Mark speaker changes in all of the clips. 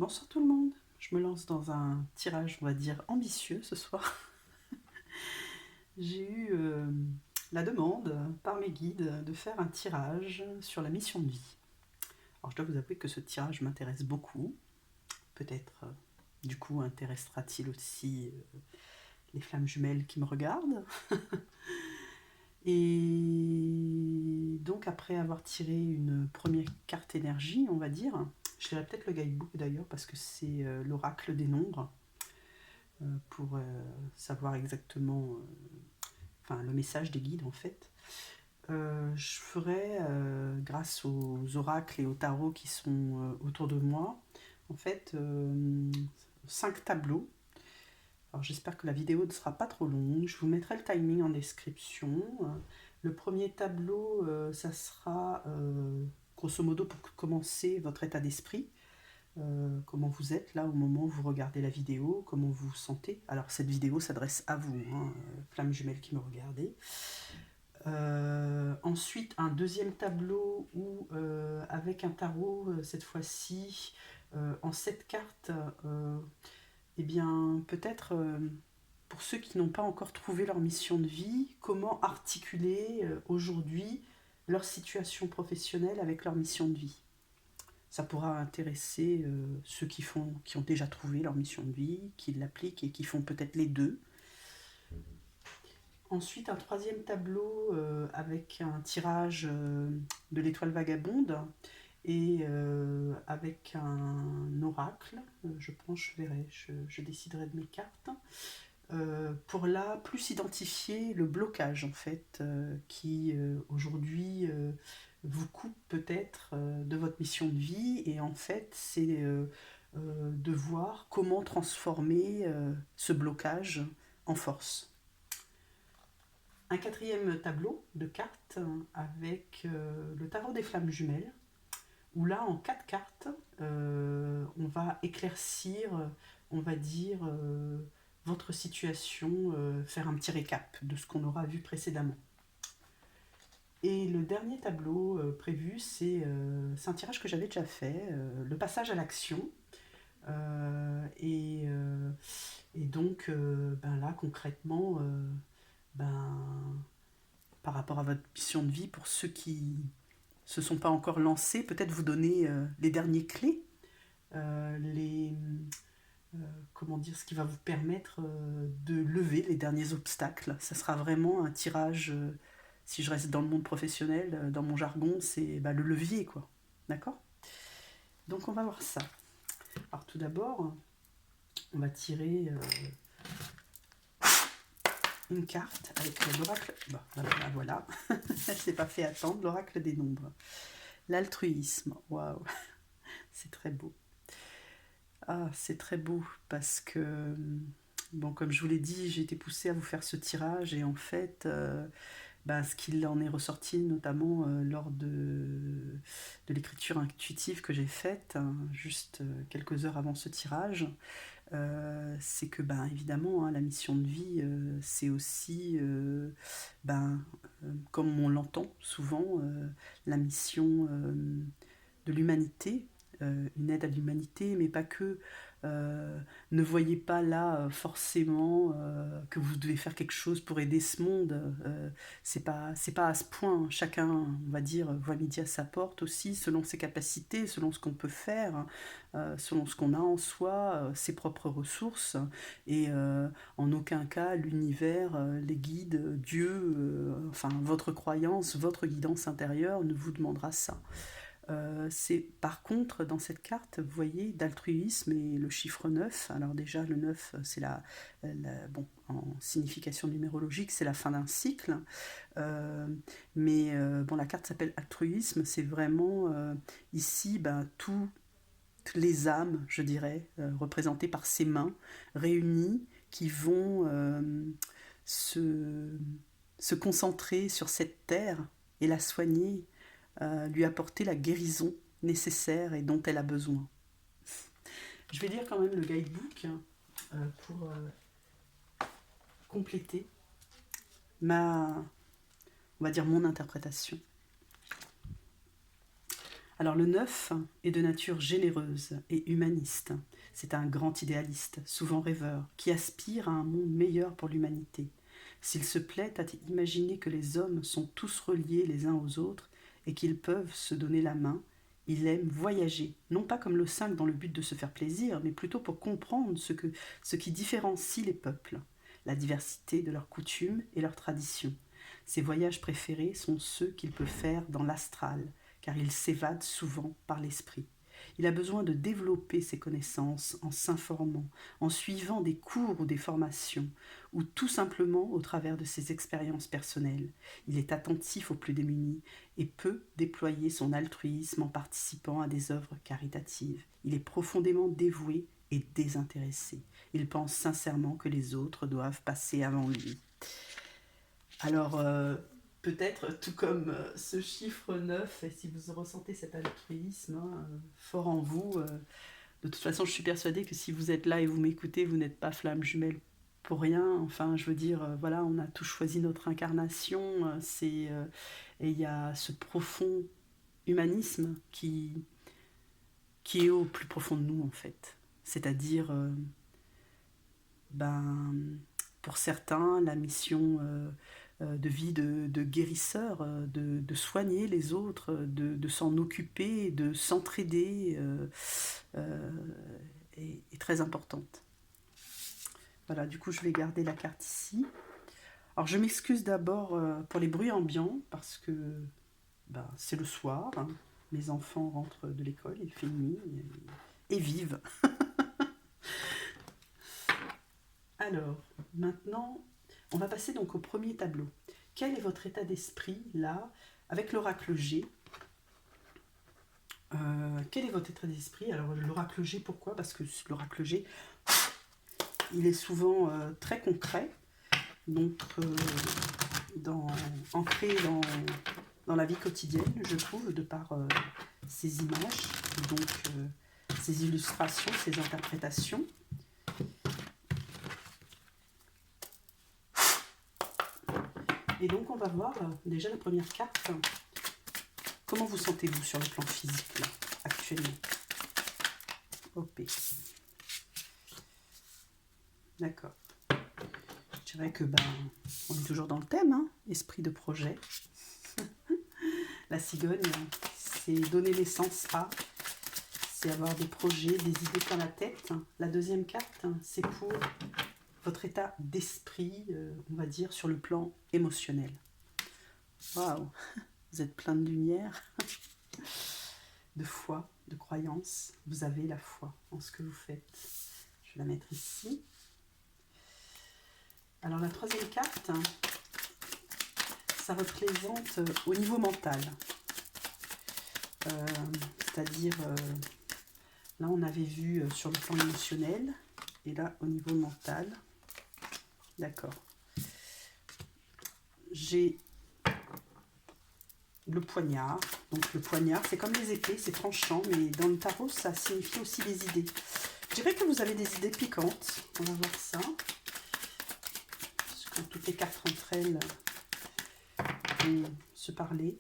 Speaker 1: Bonsoir tout le monde, je me lance dans un tirage, on va dire, ambitieux ce soir. J'ai eu la demande par mes guides de faire un tirage sur la mission de vie. Alors je dois vous avouer que ce tirage m'intéresse beaucoup. Peut-être du coup intéressera-t-il aussi les flammes jumelles qui me regardent. Et donc après avoir tiré une première carte énergie, on va dire, je lirai peut-être le guidebook d'ailleurs parce que c'est l'oracle des nombres. Pour savoir exactement le message des guides en fait. Je ferai, grâce aux oracles et aux tarots qui sont autour de moi, en fait, 5 tableaux. Alors j'espère que la vidéo ne sera pas trop longue. Je vous mettrai le timing en description. Le premier tableau, ça sera grosso modo pour commencer votre état d'esprit. Comment vous êtes là au moment où vous regardez la vidéo, comment vous vous sentez. Alors cette vidéo s'adresse à vous, hein, flammes jumelles qui me regardez. Ensuite un deuxième tableau où avec un tarot cette fois-ci en 7 cartes, et bien peut-être pour ceux qui n'ont pas encore trouvé leur mission de vie, comment articuler aujourd'hui leur situation professionnelle avec leur mission de vie. Ça pourra intéresser ceux qui ont déjà trouvé leur mission de vie, qui l'appliquent et qui font peut-être les deux. Ensuite, un troisième tableau avec un tirage de l'étoile vagabonde et avec un oracle. Je pense, je verrai, je déciderai de mes cartes. Pour là, plus identifier le blocage en fait qui aujourd'hui vous coupe peut-être de votre mission de vie, et en fait c'est de voir comment transformer ce blocage en force. Un quatrième tableau de cartes avec le tarot des flammes jumelles, où là en 4 cartes on va éclaircir, on va dire, votre situation, faire un petit récap de ce qu'on aura vu précédemment. Et le dernier tableau prévu, c'est un tirage que j'avais déjà fait, le passage à l'action. Et donc, là, concrètement, ben, par rapport à votre mission de vie, pour ceux qui se sont pas encore lancés, peut-être vous donner les dernières clés, les, comment dire, ce qui va vous permettre de lever les derniers obstacles. Ça sera vraiment un tirage, si je reste dans le monde professionnel, dans mon jargon, c'est le levier, quoi. D'accord? Donc on va voir ça. Alors tout d'abord, on va tirer une carte avec l'oracle. Voilà, elle s'est pas fait attendre, l'oracle des nombres. L'altruisme, waouh, c'est très beau. Ah, c'est très beau parce que, bon, comme je vous l'ai dit, j'ai été poussée à vous faire ce tirage, et en fait, ce qu'il en est ressorti, notamment lors de l'écriture intuitive que j'ai faite, hein, juste quelques heures avant ce tirage, c'est que, évidemment, hein, la mission de vie, c'est aussi, comme on l'entend souvent, la mission de l'humanité, une aide à l'humanité, mais pas que. Euh, Ne voyez pas là forcément que vous devez faire quelque chose pour aider ce monde. C'est pas à ce point. Chacun, on va dire, voit midi à sa porte aussi, selon ses capacités, selon ce qu'on peut faire, selon ce qu'on a en soi, ses propres ressources. Et en aucun cas, l'univers, les guides, Dieu, enfin votre croyance, votre guidance intérieure ne vous demandera ça. C'est par contre dans cette carte, vous voyez, d'altruisme et le chiffre 9. Alors déjà le 9, c'est bon, en signification numérologique, c'est la fin d'un cycle. Euh, bon, la carte s'appelle altruisme, c'est vraiment ici toutes les âmes, je dirais, représentées par ces mains réunies, qui vont se, se concentrer sur cette terre et la soigner, lui apporter la guérison nécessaire et dont elle a besoin. Je vais lire quand même le guidebook pour compléter on va dire mon interprétation. Alors le 9 est de nature généreuse et humaniste. C'est un grand idéaliste, souvent rêveur, qui aspire à un monde meilleur pour l'humanité. S'il se plaît à imaginer que les hommes sont tous reliés les uns aux autres et qu'ils peuvent se donner la main, il aime voyager, non pas comme le 5 dans le but de se faire plaisir, mais plutôt pour comprendre ce qui différencie les peuples, la diversité de leurs coutumes et leurs traditions. Ses voyages préférés sont ceux qu'il peut faire dans l'astral, car il s'évade souvent par l'esprit. Il a besoin de développer ses connaissances en s'informant, en suivant des cours ou des formations, ou tout simplement au travers de ses expériences personnelles. Il est attentif aux plus démunis et peut déployer son altruisme en participant à des œuvres caritatives. Il est profondément dévoué et désintéressé. Il pense sincèrement que les autres doivent passer avant lui. Alors, peut-être, tout comme ce chiffre 9, et si vous ressentez cet altruisme fort en vous, de toute façon, je suis persuadée que si vous êtes là et vous m'écoutez, vous n'êtes pas flamme jumelle pour rien. Enfin, je veux dire, voilà, on a tous choisi notre incarnation. Et il y a ce profond humanisme qui est au plus profond de nous, en fait. C'est-à-dire, ben, pour certains, la mission de vie de guérisseur, de soigner les autres, de s'en occuper, de s'entraider, euh, est très importante. Voilà, du coup, je vais garder la carte ici. Alors, je m'excuse d'abord pour les bruits ambiants, parce que ben, c'est le soir, hein. Mes enfants rentrent de l'école, il fait nuit, et vivent. Alors, maintenant, on va passer donc au premier tableau. Quel est votre état d'esprit, là, avec l'oracle G? Quel est votre état d'esprit? Alors, l'oracle G, pourquoi? Parce que l'oracle G, il est souvent très concret, donc ancré dans la vie quotidienne, je trouve, de par ces images, donc ces illustrations, ces interprétations. Et donc on va voir déjà la première carte. Comment vous sentez-vous sur le plan physique là, actuellement? OP. D'accord. Je dirais que on est toujours dans le thème, hein, esprit de projet. La cigogne, c'est donner naissance à, c'est avoir des projets, des idées dans la tête. La deuxième carte, c'est pour votre état d'esprit, on va dire, sur le plan émotionnel. Waouh, vous êtes plein de lumière, de foi, de croyance. Vous avez la foi en ce que vous faites. Je vais la mettre ici. Alors la troisième carte, ça représente au niveau mental. C'est-à-dire, là on avait vu sur le plan émotionnel, et là au niveau mental. D'accord. J'ai le poignard. Donc le poignard, c'est comme les épées, c'est tranchant, mais dans le tarot, ça signifie aussi des idées. Je dirais que vous avez des idées piquantes. On va voir ça. Parce que toutes les cartes entre elles vont se parler.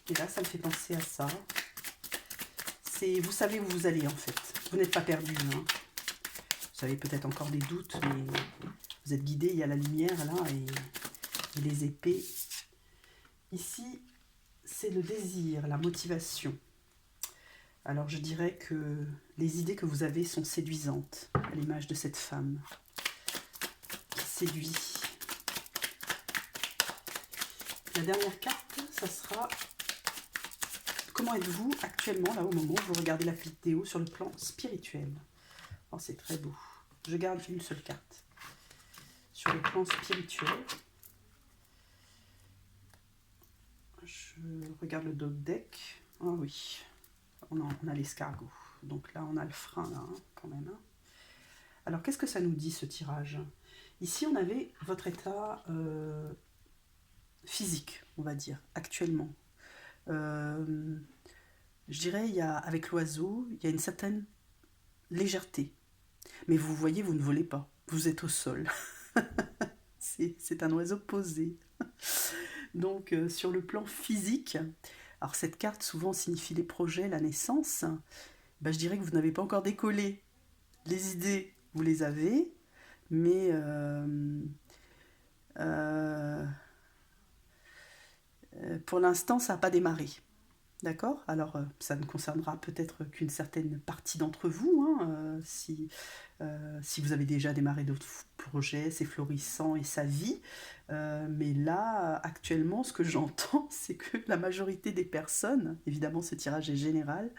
Speaker 1: Et là, ça me fait penser à ça. Vous savez où vous allez, en fait. Vous n'êtes pas perdu, hein. Vous avez peut-être encore des doutes, mais vous êtes guidé. Il y a la lumière, là, et les épées. Ici, c'est le désir, la motivation. Alors, je dirais que les idées que vous avez sont séduisantes, à l'image de cette femme qui séduit. La dernière carte, ça sera comment êtes-vous actuellement, là, au moment où vous regardez la vidéo sur le plan spirituel. Oh, c'est très beau. Je garde une seule carte. Sur le plan spirituel, je regarde le dog deck. Ah oui, on a l'escargot. Donc là, on a le frein, là, hein, quand même. Hein. Alors, qu'est-ce que ça nous dit, ce tirage? Ici, on avait votre état physique, on va dire, actuellement. Je dirais, avec l'oiseau, il y a une certaine légèreté. Mais vous voyez, vous ne volez pas. Vous êtes au sol. C'est un oiseau posé. Donc, sur le plan physique, Alors cette carte souvent signifie les projets, la naissance. Ben, je dirais que vous n'avez pas encore décollé. Les idées, vous les avez, mais euh, pour l'instant, ça n'a pas démarré. D'accord? Alors, ça ne concernera peut-être qu'une certaine partie d'entre vous, hein, si vous avez déjà démarré d'autres projets, c'est florissant et ça vit. Mais là, actuellement, ce que j'entends, c'est que la majorité des personnes, évidemment, ce tirage est général,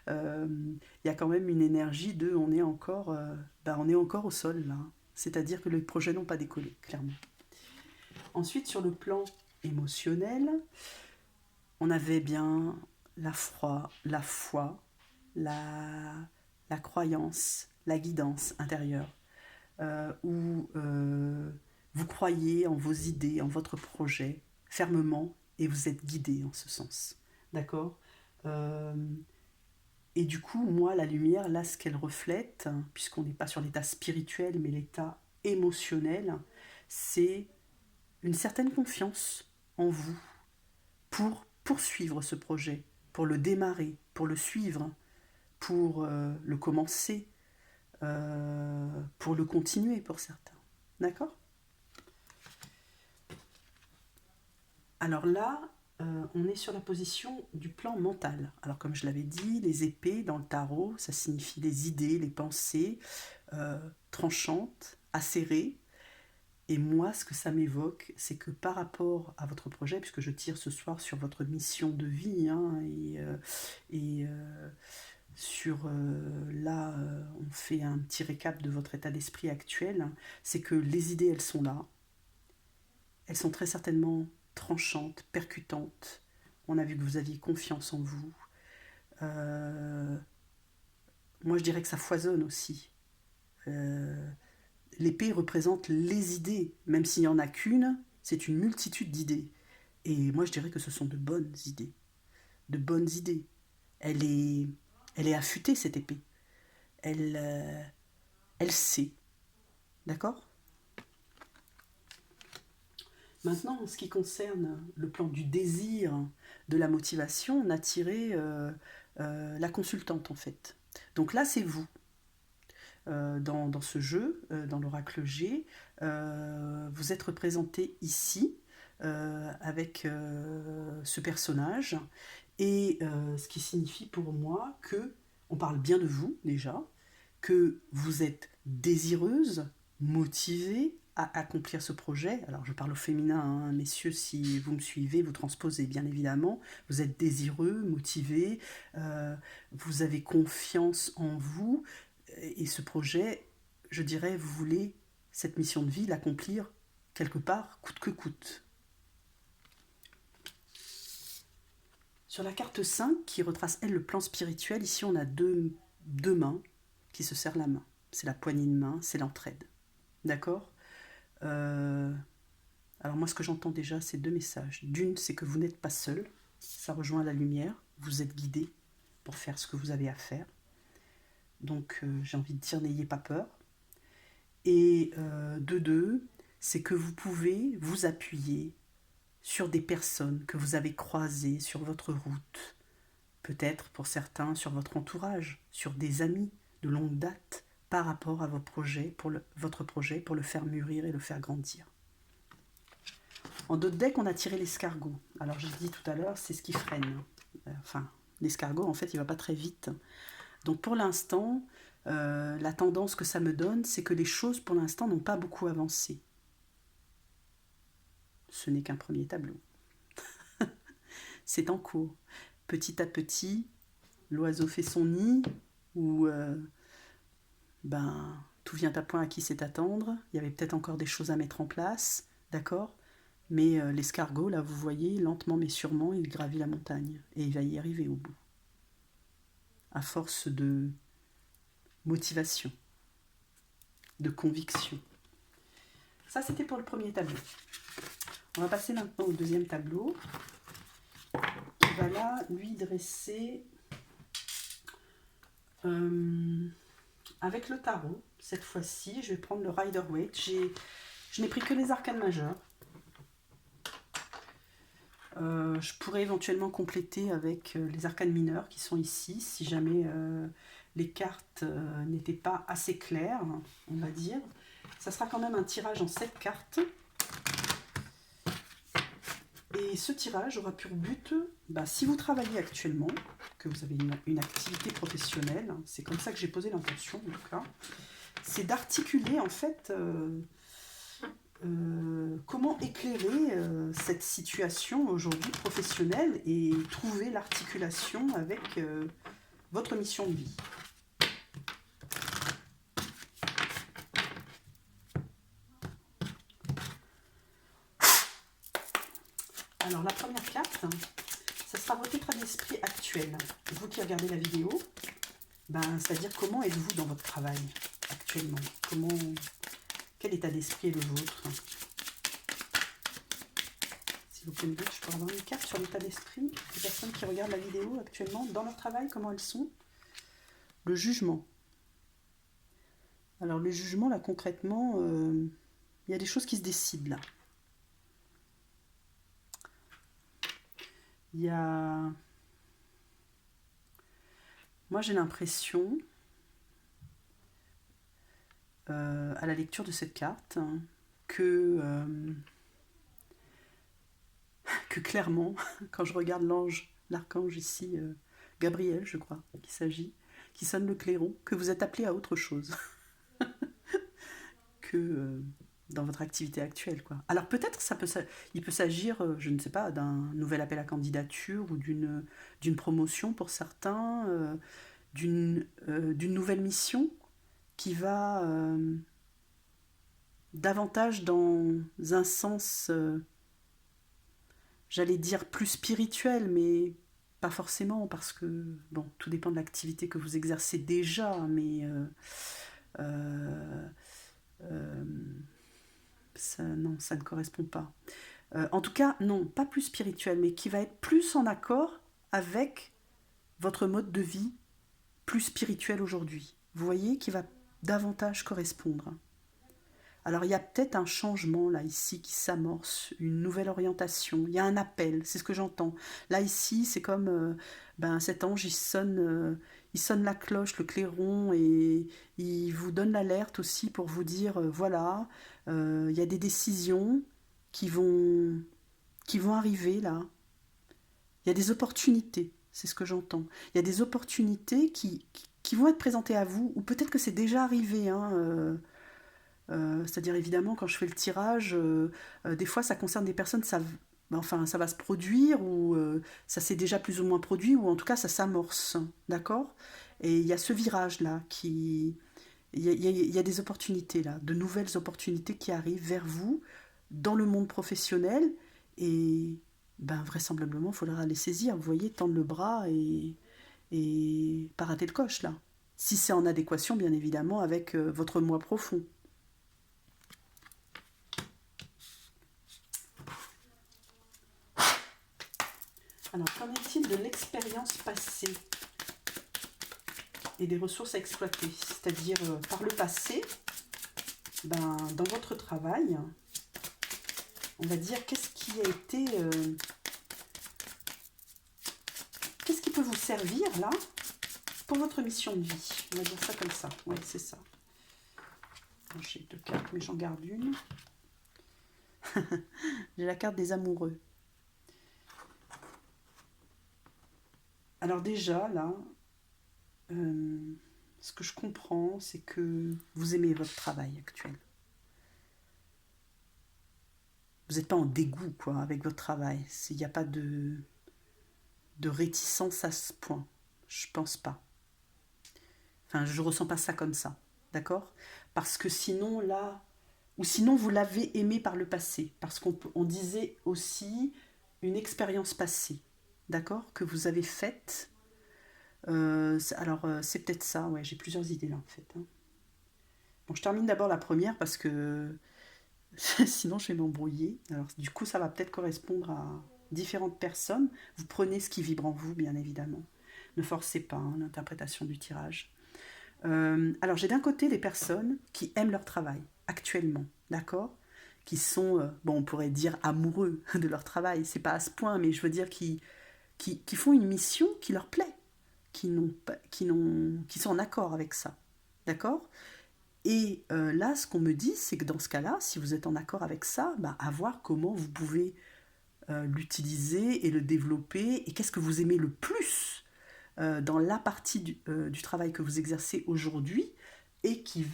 Speaker 1: il y a quand même une énergie de on est encore au sol, là. C'est-à-dire que les projets n'ont pas décollé, clairement. Ensuite, sur le plan émotionnel, on avait bien la foi, la, la croyance, la guidance intérieure, où vous croyez en vos idées, en votre projet, fermement, et vous êtes guidé en ce sens. D'accord. Et du coup, moi, la lumière, là, ce qu'elle reflète, puisqu'on n'est pas sur l'état spirituel, mais l'état émotionnel, c'est une certaine confiance en vous pour poursuivre ce projet, pour le démarrer, pour le suivre, pour le commencer, pour le continuer pour certains. D'accord? Alors là, on est sur la position du plan mental. Alors comme je l'avais dit, les épées dans le tarot, ça signifie les idées, les pensées tranchantes, acérées. Et moi, ce que ça m'évoque, c'est que par rapport à votre projet, puisque je tire ce soir sur votre mission de vie, hein, et sur là, on fait un petit récap de votre état d'esprit actuel, c'est que les idées, elles sont là. Elles sont très certainement tranchantes, percutantes. On a vu que vous aviez confiance en vous. Euh, Moi, je dirais que ça foisonne aussi. Euh, L'épée représente les idées, même s'il n'y en a qu'une, c'est une multitude d'idées. Et moi, je dirais que ce sont de bonnes idées. De bonnes idées. Elle est, elle est affûtée, cette épée. Elle, elle sait. D'accord? Maintenant, en ce qui concerne le plan du désir, de la motivation, on a tiré la consultante, en fait. Donc là, c'est vous. Dans ce jeu, dans l'oracle G, vous êtes représenté ici avec ce personnage et ce qui signifie pour moi que on parle bien de vous déjà, que vous êtes désireuse, motivée à accomplir ce projet. Alors je parle au féminin, hein, messieurs, si vous me suivez, vous transposez bien évidemment. Vous êtes désireux, motivé, vous avez confiance en vous et ce projet, je dirais, vous voulez cette mission de vie l'accomplir quelque part, coûte que coûte. Sur la carte 5, qui retrace, elle, le plan spirituel, ici on a deux mains qui se serrent la main. C'est la poignée de main, c'est l'entraide. D'accord. Alors moi, ce que j'entends déjà, c'est deux messages. D'une, c'est que vous n'êtes pas seul. Ça rejoint la lumière. Vous êtes guidé pour faire ce que vous avez à faire. Donc j'ai envie de dire, n'ayez pas peur. Et de deux, c'est que vous pouvez vous appuyer sur des personnes que vous avez croisées sur votre route, peut-être pour certains sur votre entourage, sur des amis de longue date par rapport à votre projet pour le faire mûrir et le faire grandir. En d'autres decks, on a tiré l'escargot. Alors j'ai dit tout à l'heure, c'est ce qui freine. Enfin, l'escargot, en fait, il ne va pas très vite. Donc pour l'instant, la tendance que ça me donne, c'est que les choses pour l'instant n'ont pas beaucoup avancé. Ce n'est qu'un premier tableau. C'est en cours. Petit à petit, l'oiseau fait son nid, ou tout vient à point à qui sait attendre. Il y avait peut-être encore des choses à mettre en place, d'accord? Mais l'escargot, là, vous voyez, lentement mais sûrement, il gravit la montagne. Et il va y arriver au bout. À force de motivation, de conviction. Ça, c'était pour le premier tableau. On va passer maintenant au deuxième tableau, qui va là, lui, dresser avec le tarot. Cette fois-ci, je vais prendre le Rider-Waite. Je n'ai pris que les arcanes majeures. Je pourrais éventuellement compléter avec les arcanes mineures qui sont ici, si jamais les cartes n'étaient pas assez claires, on va dire. Ça sera quand même un tirage en 7 cartes. Et ce tirage aura pour but, si vous travaillez actuellement, que vous avez une activité professionnelle, c'est comme ça que j'ai posé l'intention en tout cas, c'est d'articuler en fait comment éclairer cette situation aujourd'hui professionnelle et trouver l'articulation avec votre mission de vie. Alors la première carte, ça sera votre état d'esprit actuel. Vous qui regardez la vidéo, c'est-à-dire comment êtes-vous dans votre travail actuellement? Quel état d'esprit est le vôtre? S'il vous plaît, je peux avoir une carte sur l'état d'esprit des personnes qui regardent la vidéo actuellement dans leur travail, comment elles sont? Le jugement. Alors le jugement, là concrètement, il y a des choses qui se décident là. Il y a... Moi j'ai l'impression, à la lecture de cette carte, que clairement, quand je regarde l'archange ici, Gabriel je crois, qui sonne le clairon, que vous êtes appelé à autre chose que dans votre activité actuelle, quoi. Alors peut-être il peut s'agir, je ne sais pas, d'un nouvel appel à candidature ou d'une promotion pour certains, d'une nouvelle mission qui va davantage dans un sens, j'allais dire plus spirituel, mais pas forcément, parce que, bon, tout dépend de l'activité que vous exercez déjà, mais non, ça ne correspond pas. En tout cas, non, pas plus spirituel, mais qui va être plus en accord avec votre mode de vie plus spirituel aujourd'hui. Vous voyez, qui va davantage correspondre. Alors il y a peut-être un changement là ici qui s'amorce, une nouvelle orientation, il y a un appel, c'est ce que j'entends. Là ici c'est comme cet ange il sonne la cloche, le clairon et il vous donne l'alerte aussi pour vous dire voilà, il y a des décisions qui vont, qui vont arriver là, il y a des opportunités, c'est ce que j'entends. Il y a des opportunités qui vont être présentées à vous, ou peut-être que c'est déjà arrivé, hein, c'est-à-dire évidemment quand je fais le tirage, des fois ça concerne des personnes, ça va se produire ou ça s'est déjà plus ou moins produit ou en tout cas ça s'amorce, d'accord? Et il y a ce virage là il y a des opportunités là, de nouvelles opportunités qui arrivent vers vous dans le monde professionnel et vraisemblablement il faudra les saisir, vous voyez, tendre le bras et pas rater le coche là. Si c'est en adéquation bien évidemment avec votre moi profond. Alors, qu'en est-il de l'expérience passée et des ressources à exploiter? C'est-à-dire, par le passé, dans votre travail, on va dire, qu'est-ce qui a été... qu'est-ce qui peut vous servir, là, pour votre mission de vie? On va dire ça comme ça. Oui, c'est ça. Bon, j'ai 2 cartes, mais j'en garde une. J'ai la carte des amoureux. Alors déjà, là, ce que je comprends, c'est que vous aimez votre travail actuel. Vous n'êtes pas en dégoût, quoi, avec votre travail. Il n'y a pas de réticence à ce point. Je pense pas. Enfin, je ressens pas ça comme ça. D'accord? Parce que sinon, là... Ou sinon, vous l'avez aimé par le passé. Parce qu'on disait aussi une expérience passée. D'accord? Que vous avez faite. C'est peut-être ça. Ouais, j'ai plusieurs idées là, en fait. Hein. Bon, je termine d'abord la première parce que sinon je vais m'embrouiller. Alors, du coup, ça va peut-être correspondre à différentes personnes. Vous prenez ce qui vibre en vous, bien évidemment. Ne forcez pas l'interprétation du tirage. Alors, j'ai d'un côté des personnes qui aiment leur travail, actuellement, d'accord? qui sont, bon, on pourrait dire amoureux de leur travail, c'est pas à ce point, mais je veux dire qui font une mission qui leur plaît, qui sont en accord avec ça. D'accord? Et là, ce qu'on me dit, c'est que dans ce cas-là, si vous êtes en accord avec ça, bah, à voir comment vous pouvez l'utiliser et le développer, et qu'est-ce que vous aimez le plus dans la partie du travail que vous exercez aujourd'hui, et qui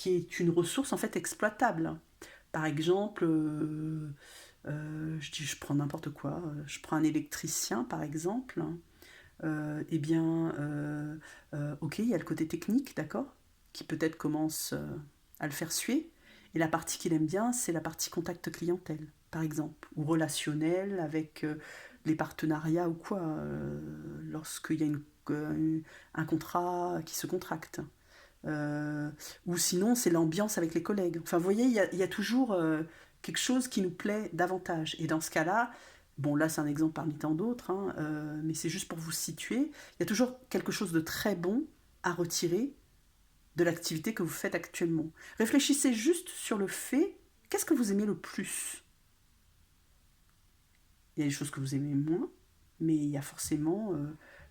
Speaker 1: est une ressource en fait exploitable. Par exemple, je prends n'importe quoi, je prends un électricien par exemple, eh bien, ok, il y a le côté technique, d'accord, qui peut-être commence à le faire suer. Et la partie qu'il aime bien, c'est la partie contact clientèle, par exemple, ou relationnel avec les partenariats ou quoi, lorsqu'il y a un contrat qui se contracte. Ou sinon, c'est l'ambiance avec les collègues. Enfin, vous voyez, il y a toujours quelque chose qui nous plaît davantage. Et dans ce cas-là, bon, là, c'est un exemple parmi tant d'autres, hein, mais c'est juste pour vous situer, il y a toujours quelque chose de très bon à retirer de l'activité que vous faites actuellement. Réfléchissez juste sur le fait, qu'est-ce que vous aimez le plus? Il y a des choses que vous aimez moins, mais il y a forcément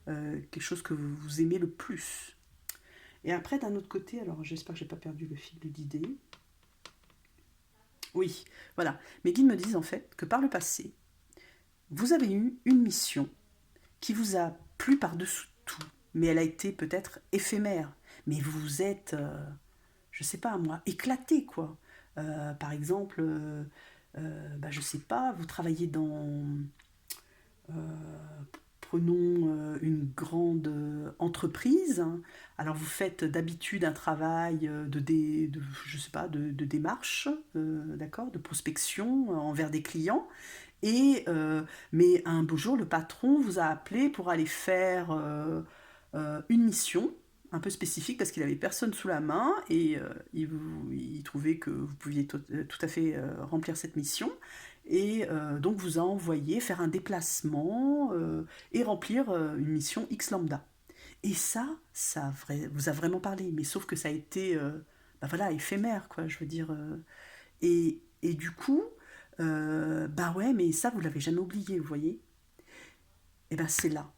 Speaker 1: quelque chose que vous aimez le plus. Et après, d'un autre côté, alors j'espère que j'ai pas perdu le fil de l'idée. Oui, voilà. Mes guides me disent en fait que par le passé, vous avez eu une mission qui vous a plu par-dessous tout, mais elle a été peut-être éphémère. Mais vous vous êtes, je sais pas moi, éclaté quoi. Par exemple, bah, je sais pas, vous travaillez dans, euh, prenons une grande entreprise. Alors vous faites d'habitude un travail je sais pas, de démarche, d'accord, de prospection envers des clients. Mais un beau jour, le patron vous a appelé pour aller faire une mission un peu spécifique parce qu'il avait personne sous la main et il trouvait que vous pouviez tout à fait remplir cette mission. Et donc vous a envoyé faire un déplacement et remplir une mission X lambda. Et vous a vraiment parlé, mais sauf que ça a été bah voilà, éphémère, quoi, je veux dire. Et du coup, bah ouais, mais ça, vous l'avez jamais oublié, vous voyez. Et ben c'est là.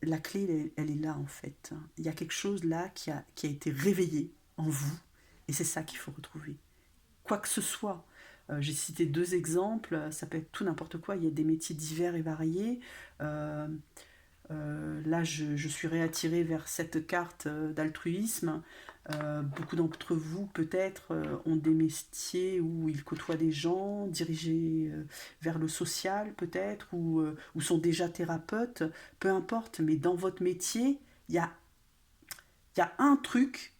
Speaker 1: La clé, elle est là, en fait. Il y a quelque chose là qui a été réveillé en vous, et c'est ça qu'il faut retrouver. Quoi que ce soit. J'ai cité deux exemples, ça peut être tout n'importe quoi, il y a des métiers divers et variés. Euh, Là, je suis réattirée vers cette carte d'altruisme. Beaucoup d'entre vous, peut-être, ont des métiers où ils côtoient des gens, dirigés vers le social, peut-être, ou sont déjà thérapeutes. Peu importe, mais dans votre métier, il y a un truc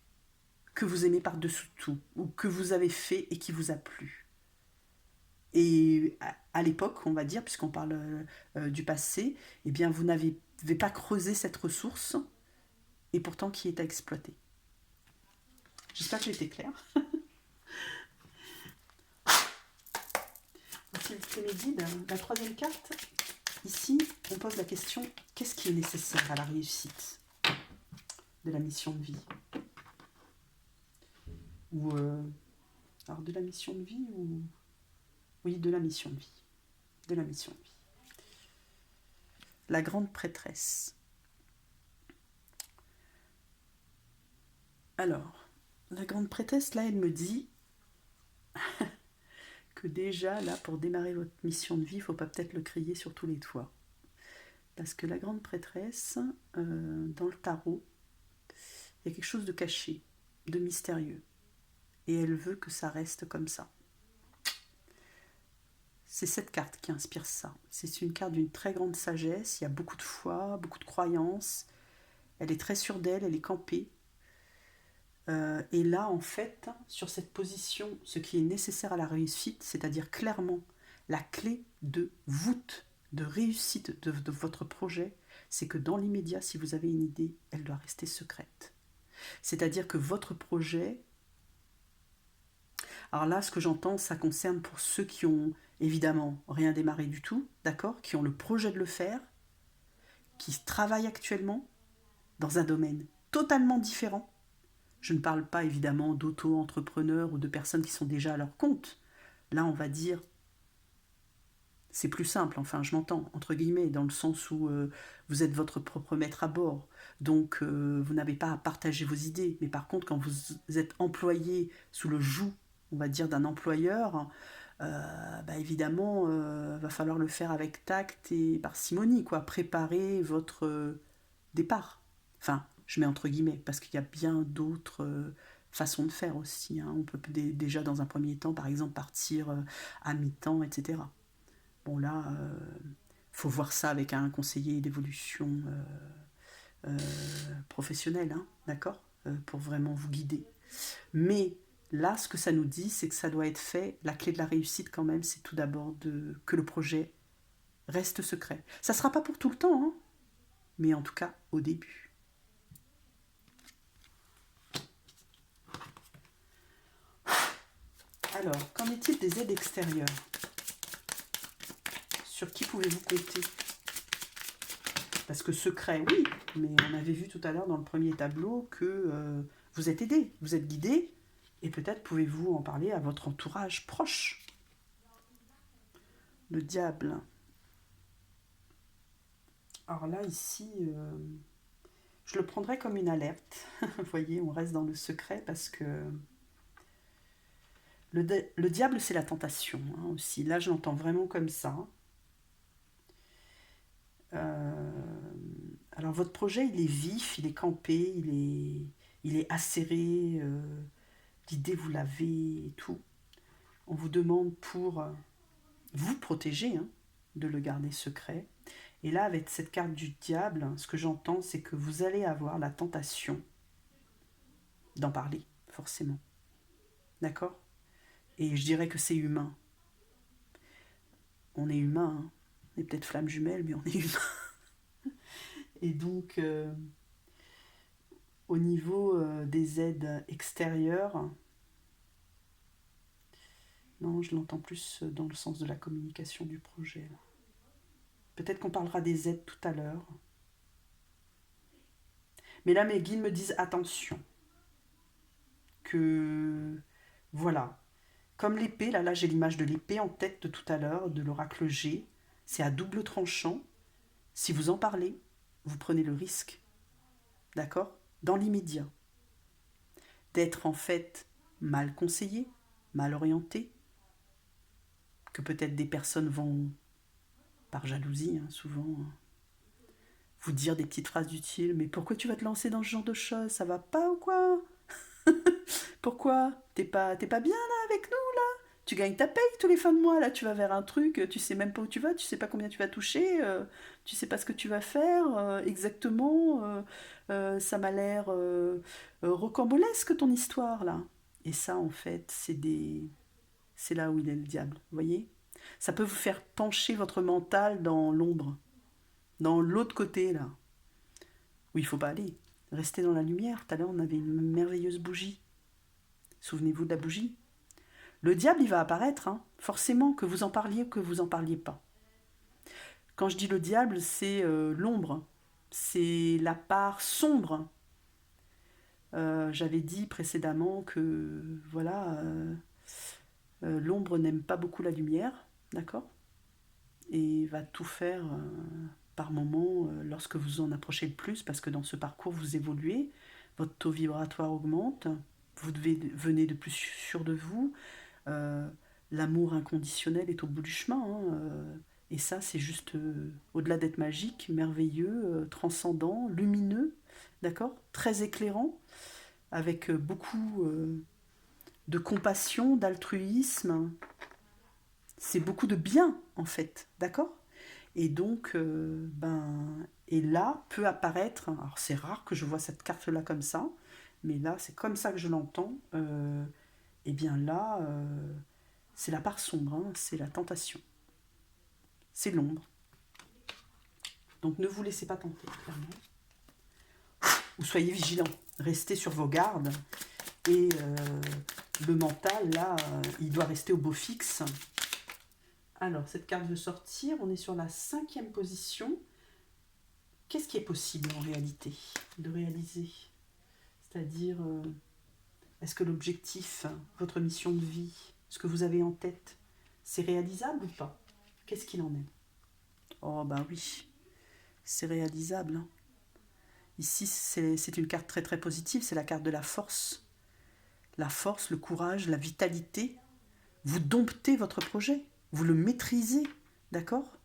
Speaker 1: que vous aimez par-dessus tout, ou que vous avez fait et qui vous a plu. Et à l'époque, on va dire, puisqu'on parle du passé, eh bien, vous n'avez pas creusé cette ressource, et pourtant qui est à exploiter. J'espère que j'ai été claire. C'est mes guides. La troisième carte, ici, on pose la question, qu'est-ce qui est nécessaire à la réussite de la mission de vie? Ou, alors de la mission de vie ou... Oui, de la mission de vie. De la mission de vie. La grande prêtresse. Alors, la grande prêtresse, là, elle me dit que déjà, là, pour démarrer votre mission de vie, il ne faut pas peut-être le crier sur tous les toits. Parce que la grande prêtresse, dans le tarot, il y a quelque chose de caché, de mystérieux. Et elle veut que ça reste comme ça. C'est cette carte qui inspire ça. C'est une carte d'une très grande sagesse, il y a beaucoup de foi, beaucoup de croyances. Elle est très sûre d'elle, elle est campée. Et là, en fait, sur cette position, ce qui est nécessaire à la réussite, c'est-à-dire clairement la clé de voûte, de réussite de votre projet, c'est que dans l'immédiat, si vous avez une idée, elle doit rester secrète. C'est-à-dire que votre projet... Alors là, ce que j'entends, ça concerne pour ceux qui ont évidemment rien démarré du tout, d'accord, qui ont le projet de le faire, qui travaillent actuellement dans un domaine totalement différent, Je ne parle pas évidemment d'auto-entrepreneurs ou de personnes qui sont déjà à leur compte. Là, on va dire, c'est plus simple, enfin je m'entends, entre guillemets, dans le sens où vous êtes votre propre maître à bord. Donc vous n'avez pas à partager vos idées. Mais par contre, quand vous êtes employé sous le joug, on va dire, d'un employeur, bah évidemment, va falloir le faire avec tact et parcimonie, quoi. Préparer votre départ. Enfin, je mets entre guillemets, parce qu'il y a bien d'autres façons de faire aussi, hein. On peut déjà, dans un premier temps, par exemple, partir à mi-temps, etc. Bon, là, faut voir ça avec un conseiller d'évolution professionnel, hein, d'accord, pour vraiment vous guider. Mais là, ce que ça nous dit, c'est que ça doit être fait. La clé de la réussite, quand même, c'est tout d'abord que le projet reste secret. Ça ne sera pas pour tout le temps, hein, mais en tout cas au début. Alors, qu'en est-il des aides extérieures? Sur qui pouvez-vous compter? Parce que secret, oui, mais on avait vu tout à l'heure dans le premier tableau que vous êtes aidé, vous êtes guidé, et peut-être pouvez-vous en parler à votre entourage proche. Le diable. Alors là, ici, je le prendrais comme une alerte. Vous voyez, on reste dans le secret parce que le diable, c'est la tentation, hein, aussi. Là, je l'entends vraiment comme ça. Alors, votre projet, il est vif, il est campé, il est acéré. L'idée, vous l'avez et tout. On vous demande pour vous protéger, hein, de le garder secret. Et là, avec cette carte du diable, ce que j'entends, c'est que vous allez avoir la tentation d'en parler, forcément. D'accord? Et je dirais que c'est humain. On est humain, hein. On est peut-être flammes jumelles, mais on est humain. Et donc, au niveau des aides extérieures, non, je l'entends plus dans le sens de la communication du projet. Peut-être qu'on parlera des aides tout à l'heure. Mais là, mes guides me disent attention. Que, voilà. Comme l'épée, là j'ai l'image de l'épée en tête de tout à l'heure, de l'oracle G. C'est à double tranchant. Si vous en parlez, vous prenez le risque, d'accord, dans l'immédiat, d'être en fait mal conseillé, mal orienté, que peut-être des personnes vont, par jalousie, hein, souvent, vous dire des petites phrases du style « Mais pourquoi tu vas te lancer dans ce genre de choses? Ça va pas ou quoi? Pourquoi? T'es pas bien là avec nous? Tu gagnes ta paye tous les fins de mois, là, tu vas vers un truc, tu sais même pas où tu vas, tu sais pas combien tu vas toucher, tu sais pas ce que tu vas faire exactement, ça m'a l'air rocambolesque ton histoire, là. Et ça, en fait, c'est là où il est le diable, vous voyez? Ça peut vous faire pencher votre mental dans l'ombre, dans l'autre côté, là, où il faut pas aller. Restez dans la lumière. Tout à l'heure, on avait une merveilleuse bougie. Souvenez-vous de la bougie? Le diable, il va apparaître, hein. Forcément, que vous en parliez ou que vous en parliez pas. Quand je dis le diable, c'est l'ombre, c'est la part sombre. J'avais dit précédemment que voilà, l'ombre n'aime pas beaucoup la lumière, d'accord? Et va tout faire par moment lorsque vous en approchez le plus, parce que dans ce parcours, vous évoluez, votre taux vibratoire augmente, venez de plus sûr de vous. Euh, L'amour inconditionnel est au bout du chemin, hein, et ça, c'est juste, au-delà d'être magique, merveilleux, transcendant, lumineux, d'accord? Très éclairant, avec beaucoup de compassion, d'altruisme. C'est beaucoup de bien, en fait, d'accord? Et donc, et là peut apparaître, alors c'est rare que je vois cette carte-là comme ça, mais là, c'est comme ça que je l'entends. Et bien là, c'est la part sombre, hein, c'est la tentation, c'est l'ombre. Donc ne vous laissez pas tenter, clairement. Ou soyez vigilants, restez sur vos gardes. Et le mental, là, il doit rester au beau fixe. Alors, cette carte veut sortir, on est sur la 5e position. Qu'est-ce qui est possible en réalité de réaliser? C'est-à-dire, Est-ce que l'objectif, votre mission de vie, ce que vous avez en tête, c'est réalisable ou pas? Qu'est-ce qu'il en est? Oh bah oui, c'est réalisable, hein. Ici, c'est une carte très très positive, c'est la carte de la force. La force, le courage, la vitalité. Vous domptez votre projet, vous le maîtrisez, d'accord?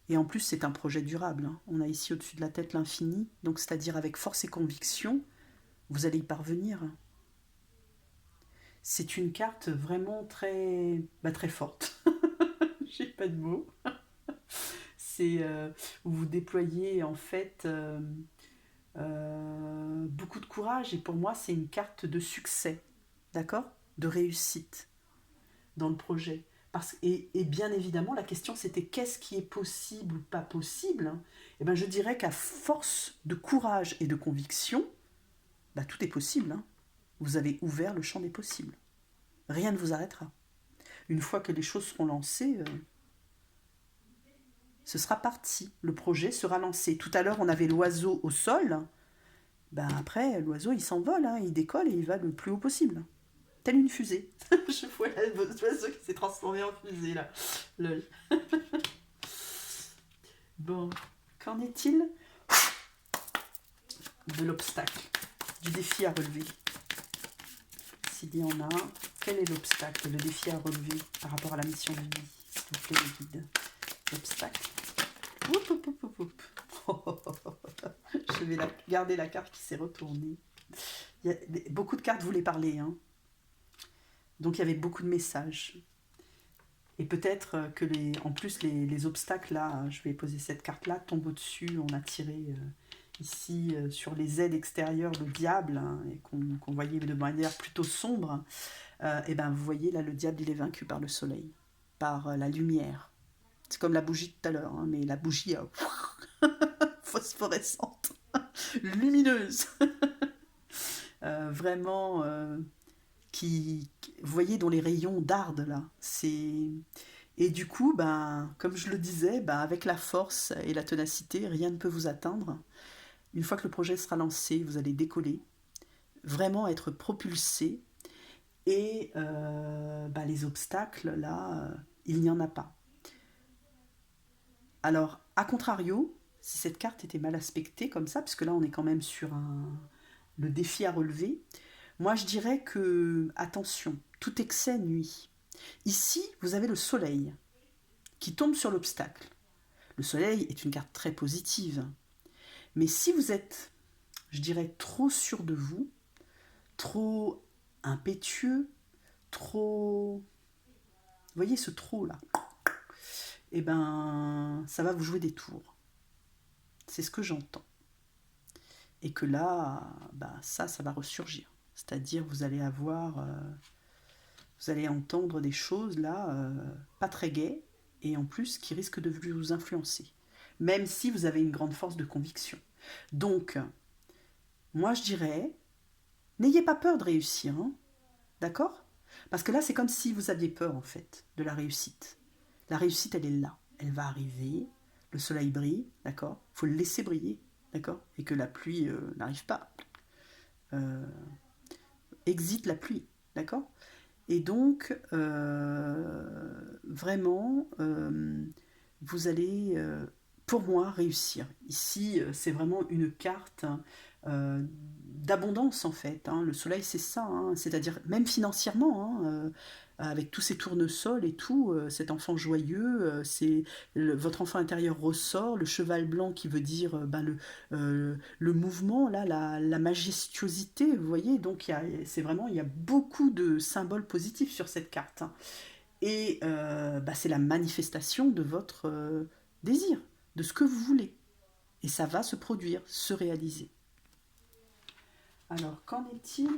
Speaker 1: Et en plus, c'est un projet durable, hein. On a ici au-dessus de la tête l'infini, donc c'est-à-dire avec force et conviction, vous allez y parvenir. C'est une carte vraiment très, très forte. J'ai pas de mots. C'est où vous déployez en fait beaucoup de courage et pour moi c'est une carte de succès, d'accord? De réussite dans le projet. Et bien évidemment la question c'était qu'est-ce qui est possible ou pas possible, hein. Et ben je dirais qu'à force de courage et de conviction, bah, tout est possible, hein. Vous avez ouvert le champ des possibles. Rien ne vous arrêtera. Une fois que les choses seront lancées, ce sera parti. Le projet sera lancé. Tout à l'heure, on avait l'oiseau au sol. Ben après, l'oiseau, il s'envole, hein, il décolle et il va le plus haut possible. Telle une fusée. Je vois l'oiseau qui s'est transformé en fusée, là. Lol. Bon, qu'en est-il de l'obstacle, du défi à relever? S'il y en a, quel est l'obstacle, le défi à relever par rapport à la mission de vie? S'il vous plaît, les guides. L'obstacle. Oup, oup, oup, oup, oup. Je vais garder la carte qui s'est retournée. Il y a beaucoup de cartes voulaient parler, hein. Donc il y avait beaucoup de messages. Et peut-être que en plus les obstacles là, je vais poser cette carte là, tombent au-dessus. On a tiré ici sur les aides extérieures le diable, hein, et qu'on voyait de manière plutôt sombre. Et ben vous voyez là, le diable il est vaincu par le soleil, par la lumière. C'est comme la bougie de tout à l'heure, hein, mais la bougie phosphorescente, lumineuse. Vraiment, vous voyez, dont les rayons dardent là. Et du coup, ben, comme je le disais, ben, avec la force et la ténacité, rien ne peut vous atteindre. Une fois que le projet sera lancé, vous allez décoller, vraiment être propulsé. Et ben, les obstacles, là, il n'y en a pas. Alors, à contrario, si cette carte était mal aspectée comme ça, puisque là on est quand même sur le défi à relever, moi je dirais que, attention, tout excès nuit. Ici, vous avez le soleil qui tombe sur l'obstacle. Le soleil est une carte très positive. Mais si vous êtes, je dirais, trop sûr de vous, trop impétueux, trop... Vous voyez ce trop là? Eh ben, ça va vous jouer des tours. C'est ce que j'entends. Et que là, bah, ça va ressurgir. C'est-à-dire, vous allez vous allez entendre des choses là, pas très gaies, et en plus qui risquent de vous influencer. Même si vous avez une grande force de conviction. Donc, moi je dirais, n'ayez pas peur de réussir, hein, d'accord? Parce que là, c'est comme si vous aviez peur en fait de la réussite. La réussite, elle est là, elle va arriver. Le soleil brille, d'accord? Il faut le laisser briller, d'accord? Et que la pluie n'arrive pas. Exit la pluie, d'accord? Et donc, vraiment, vous allez, pour moi, réussir. Ici, c'est vraiment une carte d'abondance, en fait, hein. Le soleil, c'est ça, hein. C'est-à-dire même financièrement, hein, avec tous ces tournesols et tout, cet enfant joyeux, votre enfant intérieur ressort, le cheval blanc qui veut dire le mouvement, là, la majestuosité, vous voyez, donc c'est vraiment, il y a beaucoup de symboles positifs sur cette carte, hein. Et c'est la manifestation de votre désir, de ce que vous voulez. Et ça va se produire, se réaliser. Alors, qu'en est-il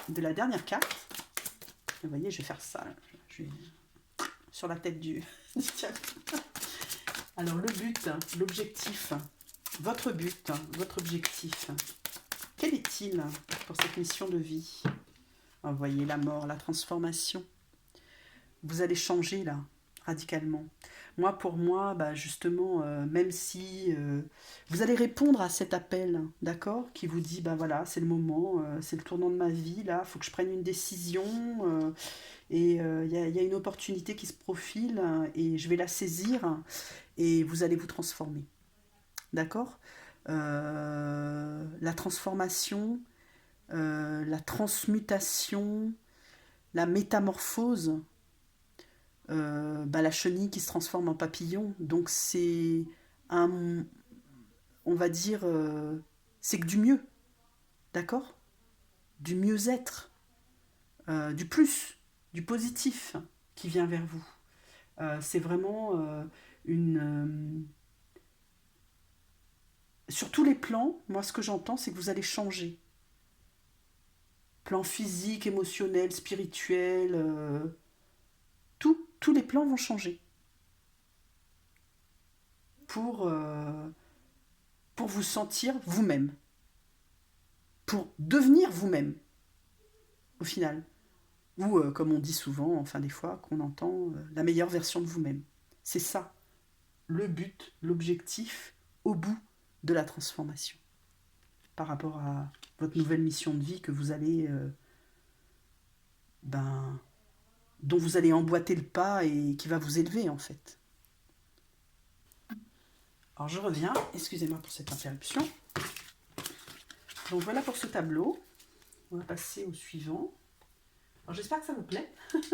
Speaker 1: de la dernière carte? Vous voyez, je vais faire ça, là. Je vais sur la tête du diable. Alors, le but, l'objectif, votre but, votre objectif, quel est-il pour cette mission de vie? Vous voyez la mort, la transformation. Vous allez changer là, radicalement. Moi, pour moi, bah, justement, même si vous allez répondre à cet appel, d'accord, qui vous dit, bah voilà, c'est le moment, c'est le tournant de ma vie, là, il faut que je prenne une décision, et il y a une opportunité qui se profile, et je vais la saisir, et vous allez vous transformer, d'accord. La transformation, la transmutation, la métamorphose, bah, la chenille qui se transforme en papillon. Donc c'est un, on va dire, c'est que du mieux, d'accord. Du mieux-être, du plus, du positif qui vient vers vous. C'est vraiment une... sur tous les plans, moi ce que j'entends, c'est que vous allez changer. Plan physique, émotionnel, spirituel, tous les plans vont changer pour, euh, pour vous sentir vous-même, pour devenir vous-même, au final. Ou, comme on dit souvent, enfin des fois, qu'on entend la meilleure version de vous-même. C'est ça, le but, l'objectif, au bout de la transformation, par rapport à votre nouvelle mission de vie que vous allez, ben, dont vous allez emboîter le pas et qui va vous élever en fait. Alors je reviens, excusez-moi pour cette interruption. Donc voilà pour ce tableau. On va passer au suivant. Alors j'espère que ça vous plaît.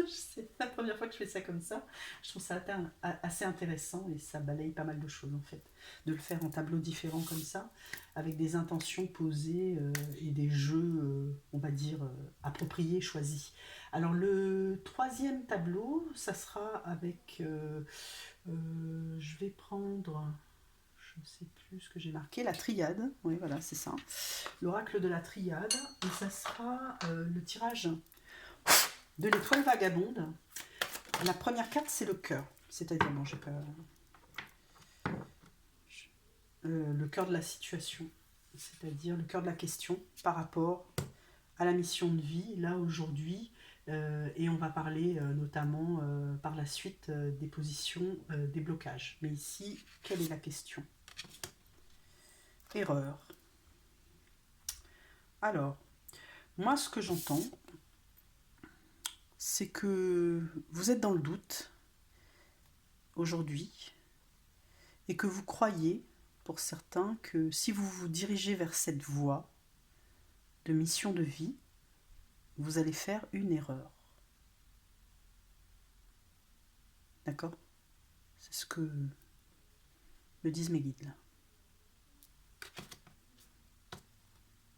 Speaker 1: C'est la première fois que je fais ça comme ça. Je trouve ça assez intéressant et ça balaye pas mal de choses en fait. De le faire en tableaux différents comme ça, avec des intentions posées et des jeux, on va dire, appropriés, choisis. Alors le troisième tableau, ça sera avec... je vais prendre... Je ne sais plus ce que j'ai marqué, la triade. Oui, voilà, c'est ça. L'oracle de la triade. Et ça sera le tirage de l'étoile vagabonde. La première carte, c'est le cœur. C'est-à-dire, bon, j'ai pas... le cœur de la situation. C'est-à-dire le cœur de la question par rapport à la mission de vie, là, aujourd'hui. Et on va parler notamment par la suite des positions des blocages. Mais ici, quelle est la question? Erreur. Alors, moi, ce que j'entends, c'est que vous êtes dans le doute aujourd'hui et que vous croyez, pour certains, que si vous vous dirigez vers cette voie de mission de vie, vous allez faire une erreur. D'accord? C'est ce que me disent mes guides là.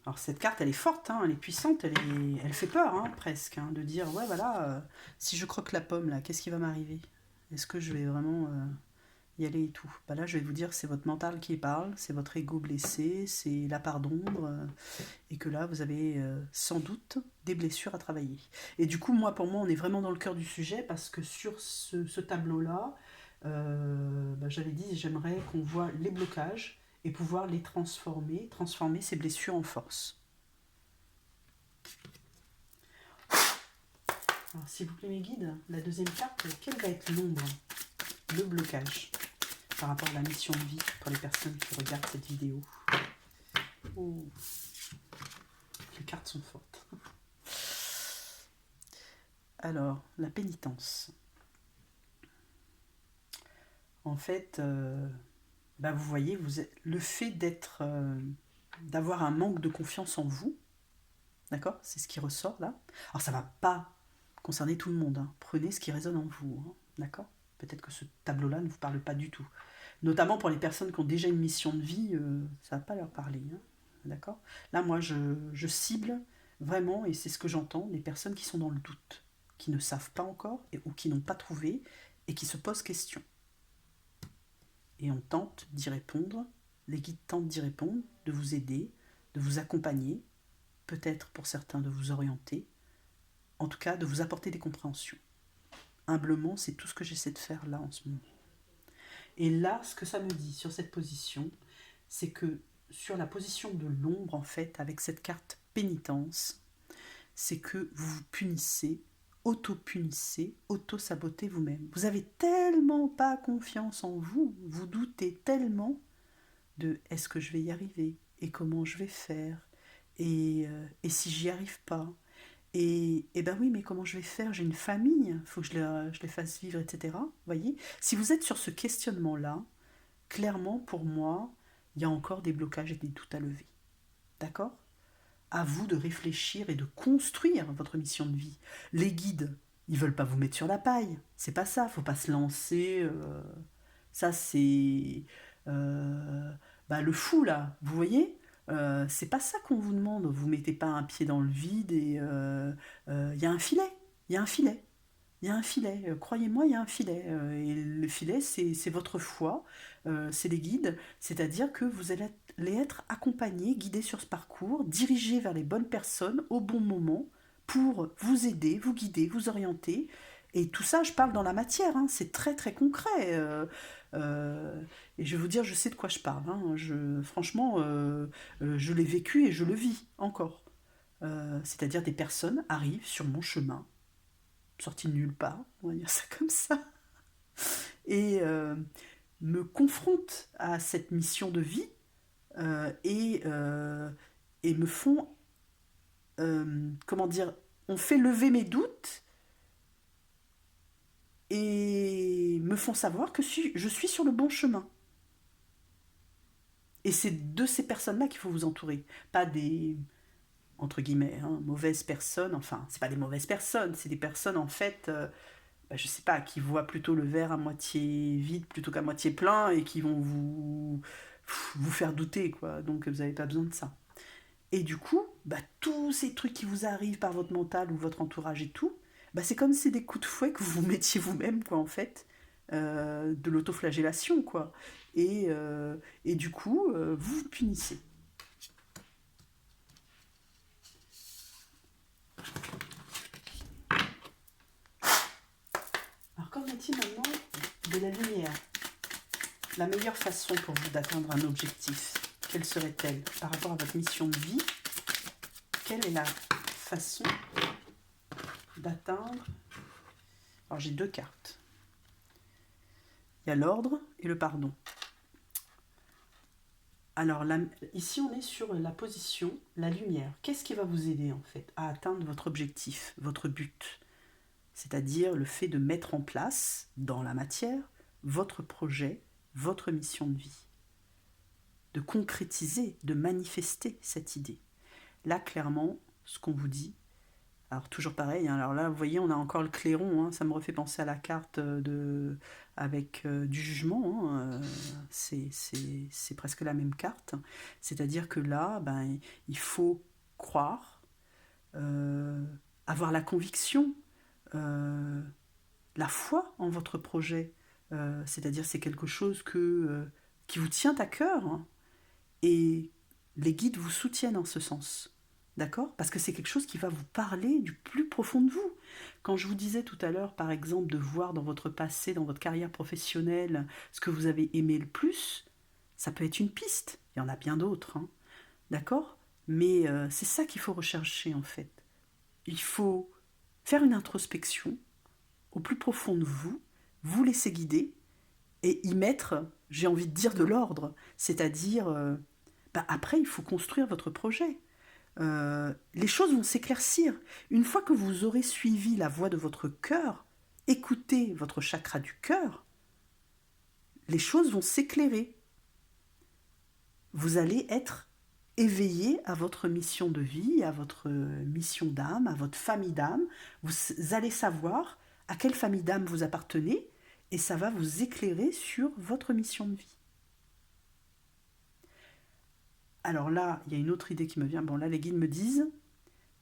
Speaker 1: Alors cette carte, elle est forte, hein, elle est puissante, elle fait peur, hein, presque, hein, de dire, ouais, voilà, si je croque la pomme, là, qu'est-ce qui va m'arriver? Est-ce que je vais vraiment y aller et tout? Bah là, je vais vous dire, c'est votre mental qui parle, c'est votre ego blessé, c'est la part d'ombre, et que là, vous avez sans doute des blessures à travailler. Et du coup, moi, pour moi, on est vraiment dans le cœur du sujet, parce que sur ce tableau-là, bah, j'avais dit, j'aimerais qu'on voit les blocages, et pouvoir les transformer ces blessures en force. Alors, s'il vous plaît, mes guides, la deuxième carte, quelle va être l'ombre, le blocage, par rapport à la mission de vie pour les personnes qui regardent cette vidéo? Oh. Les cartes sont fortes. Alors, la pénitence. En fait, bah vous voyez, le fait d'avoir un manque de confiance en vous, d'accord? C'est ce qui ressort là. Alors ça ne va pas concerner tout le monde, hein. Prenez ce qui résonne en vous, hein. D'accord? Peut-être que ce tableau-là ne vous parle pas du tout. Notamment pour les personnes qui ont déjà une mission de vie, ça ne va pas leur parler, hein. D'accord? Là, moi, je cible vraiment, et c'est ce que j'entends, les personnes qui sont dans le doute, qui ne savent pas encore, ou qui n'ont pas trouvé, et qui se posent question. Et on tente d'y répondre, les guides tentent d'y répondre, de vous aider, de vous accompagner, peut-être pour certains de vous orienter, en tout cas de vous apporter des compréhensions. Humblement, c'est tout ce que j'essaie de faire là en ce moment. Et là, ce que ça me dit sur cette position, c'est que sur la position de l'ombre, en fait, avec cette carte pénitence, c'est que vous vous punissez auto-punissez, auto-sabotez vous-même. Vous avez tellement pas confiance en vous, vous doutez tellement de est-ce que je vais y arriver et comment je vais faire et si j'y arrive pas et ben oui, mais comment je vais faire? J'ai une famille, il faut que je les fasse vivre, etc. Vous voyez? Si vous êtes sur ce questionnement-là, clairement, pour moi, il y a encore des blocages et des doutes à lever. D'accord? À vous de réfléchir et de construire votre mission de vie. Les guides, ils veulent pas vous mettre sur la paille. C'est pas ça, faut pas se lancer. Ça, c'est bah, le fou, là. Vous voyez? C'est pas ça qu'on vous demande. Vous mettez pas un pied dans le vide et il y a un filet. Il y a un filet. Il y a un filet, croyez-moi, il y a un filet. Et le filet, c'est votre foi, c'est les guides, c'est-à-dire que vous allez être accompagné, guidé sur ce parcours, dirigé vers les bonnes personnes au bon moment pour vous aider, vous guider, vous orienter. Et tout ça, je parle dans la matière, hein, c'est très très concret. Et je vais vous dire, je sais de quoi je parle. Hein, franchement, je l'ai vécu et je le vis encore. C'est-à-dire des personnes arrivent sur mon chemin sorti de nulle part, on va dire ça comme ça, et me confrontent à cette mission de vie et me font, comment dire, on fait lever mes doutes et me font savoir que je suis sur le bon chemin. Et c'est de ces personnes-là qu'il faut vous entourer, pas des entre guillemets, hein, mauvaises personnes, enfin, c'est pas des mauvaises personnes, c'est des personnes en fait bah, je sais pas, qui voient plutôt le verre à moitié vide plutôt qu'à moitié plein et qui vont vous faire douter, quoi. Donc vous n'avez pas besoin de ça. Et du coup, bah, tous ces trucs qui vous arrivent par votre mental ou votre entourage et tout, bah, c'est comme si c'est des coups de fouet que vous vous mettiez vous-même, quoi, en fait. De l'autoflagellation, quoi. Et du coup, vous vous punissez. Alors, qu'en est-il maintenant de la lumière? La meilleure façon pour vous d'atteindre un objectif, quelle serait-elle par rapport à votre mission de vie? Quelle est la façon d'atteindre? Alors j'ai deux cartes. Il y a l'ordre et le pardon. Alors là, ici on est sur la position, la lumière. Qu'est-ce qui va vous aider en fait à atteindre votre objectif, votre but? C'est-à-dire le fait de mettre en place dans la matière votre projet, votre mission de vie. De concrétiser, de manifester cette idée. Là, clairement, ce qu'on vous dit, alors toujours pareil, hein, alors là, vous voyez, on a encore le clairon, hein, ça me refait penser à la carte avec du jugement, hein, c'est presque la même carte, c'est-à-dire que là, ben, il faut croire, avoir la conviction, la foi en votre projet, c'est-à-dire c'est quelque chose qui vous tient à cœur, hein, et les guides vous soutiennent en ce sens. D'accord? Parce que c'est quelque chose qui va vous parler du plus profond de vous. Quand je vous disais tout à l'heure, par exemple, de voir dans votre passé, dans votre carrière professionnelle, ce que vous avez aimé le plus, ça peut être une piste. Il y en a bien d'autres. Hein. D'accord? Mais c'est ça qu'il faut rechercher, en fait. Il faut faire une introspection au plus profond de vous, vous laisser guider et y mettre, j'ai envie de dire, de l'ordre. C'est-à-dire, bah, après, il faut construire votre projet. Les choses vont s'éclaircir. Une fois que vous aurez suivi la voie de votre cœur, écoutez votre chakra du cœur, les choses vont s'éclairer. Vous allez être éveillé à votre mission de vie, à votre mission d'âme, à votre famille d'âme. Vous allez savoir à quelle famille d'âme vous appartenez et ça va vous éclairer sur votre mission de vie. Alors là, il y a une autre idée qui me vient. Bon, là, les guides me disent,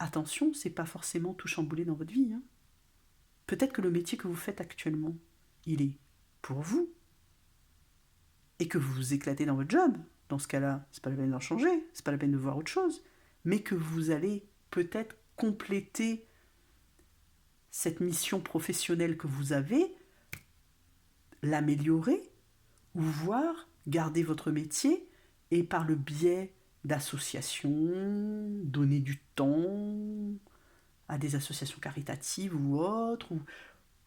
Speaker 1: attention, c'est pas forcément tout chamboulé dans votre vie. Hein. Peut-être que le métier que vous faites actuellement, il est pour vous. Et que vous vous éclatez dans votre job. Dans ce cas-là, c'est pas la peine d'en changer, c'est pas la peine de voir autre chose. Mais que vous allez peut-être compléter cette mission professionnelle que vous avez, l'améliorer, ou voir, garder votre métier, et par le biais d'associations, donner du temps, à des associations caritatives ou autres,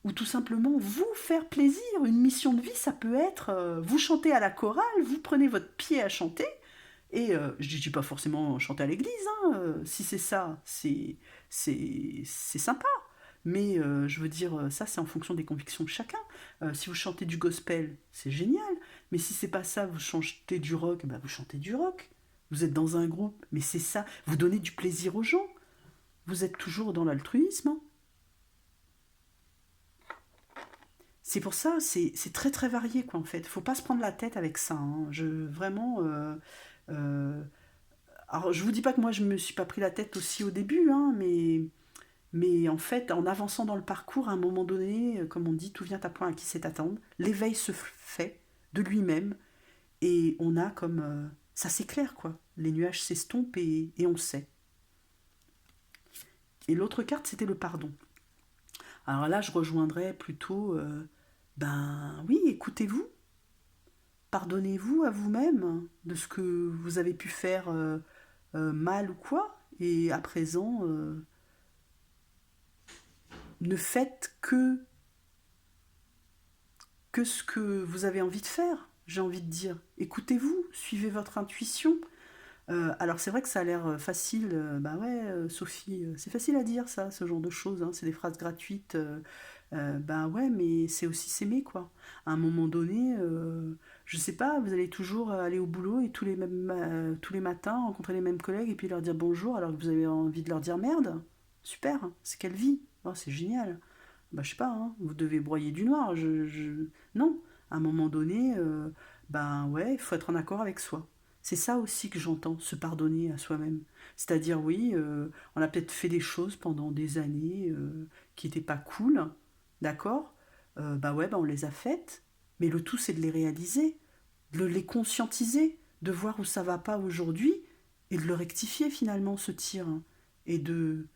Speaker 1: ou tout simplement vous faire plaisir. Une mission de vie, ça peut être, vous chantez à la chorale, vous prenez votre pied à chanter, et je ne dis pas forcément chanter à l'église, hein, si c'est ça, c'est sympa. Mais je veux dire, ça c'est en fonction des convictions de chacun. Si vous chantez du gospel, c'est génial. Mais si c'est pas ça, vous chantez du rock, bah vous chantez du rock. Vous êtes dans un groupe, mais c'est ça. Vous donnez du plaisir aux gens. Vous êtes toujours dans l'altruisme, hein. C'est pour ça, c'est très très varié quoi en fait. Faut pas se prendre la tête avec ça, hein. Vraiment, euh, alors je vous dis pas que moi je me suis pas pris la tête aussi au début, hein, mais en fait en avançant dans le parcours, à un moment donné, comme on dit, tout vient à point à qui sait attendre. L'éveil se fait de lui-même et on a comme ça c'est clair quoi. Les nuages s'estompent et on sait. Et l'autre carte c'était le pardon. Alors là je rejoindrais plutôt, ben oui, écoutez-vous. Pardonnez-vous à vous-même de ce que vous avez pu faire mal ou quoi. Et à présent, ne faites que ce que vous avez envie de faire, j'ai envie de dire. Écoutez-vous, suivez votre intuition. Alors c'est vrai que ça a l'air facile, bah ouais, Sophie, c'est facile à dire ça, ce genre de choses, hein, c'est des phrases gratuites, bah ouais, mais c'est aussi s'aimer quoi. À un moment donné, je sais pas, vous allez toujours aller au boulot et tous les matins rencontrer les mêmes collègues et puis leur dire bonjour alors que vous avez envie de leur dire merde. Super, hein, c'est quelle vie? Oh, c'est génial. Bah je sais pas, hein, vous devez broyer du noir. Non, à un moment donné, ben ouais, il faut être en accord avec soi. C'est ça aussi que j'entends, se pardonner à soi-même. C'est-à-dire, oui, on a peut-être fait des choses pendant des années qui n'étaient pas cool, d'accord. Bah ouais, bah on les a faites, mais le tout c'est de les réaliser, de les conscientiser, de voir où ça va pas aujourd'hui et de le rectifier finalement ce tir, hein, et de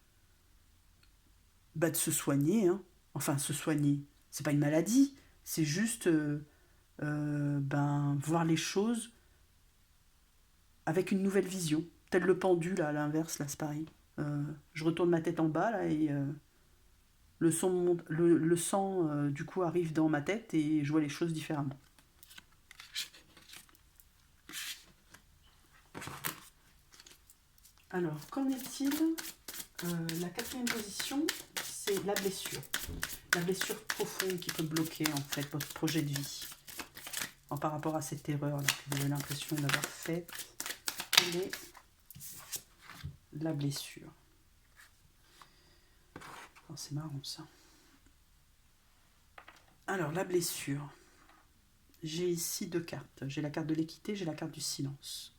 Speaker 1: se soigner, hein. Enfin, se soigner, c'est pas une maladie, c'est juste ben, voir les choses avec une nouvelle vision. Tel le pendule, là, à l'inverse, là, c'est pareil. Je retourne ma tête en bas, là, et le sang, du coup, arrive dans ma tête et je vois les choses différemment. Alors, qu'en est-il? La quatrième position, c'est la blessure. La blessure profonde qui peut bloquer, en fait, votre projet de vie. Alors, par rapport à cette erreur là, que vous avez l'impression d'avoir faite, quelle est la blessure? Oh, c'est marrant, ça. Alors, la blessure. J'ai ici deux cartes. J'ai la carte de l'équité, j'ai la carte du silence.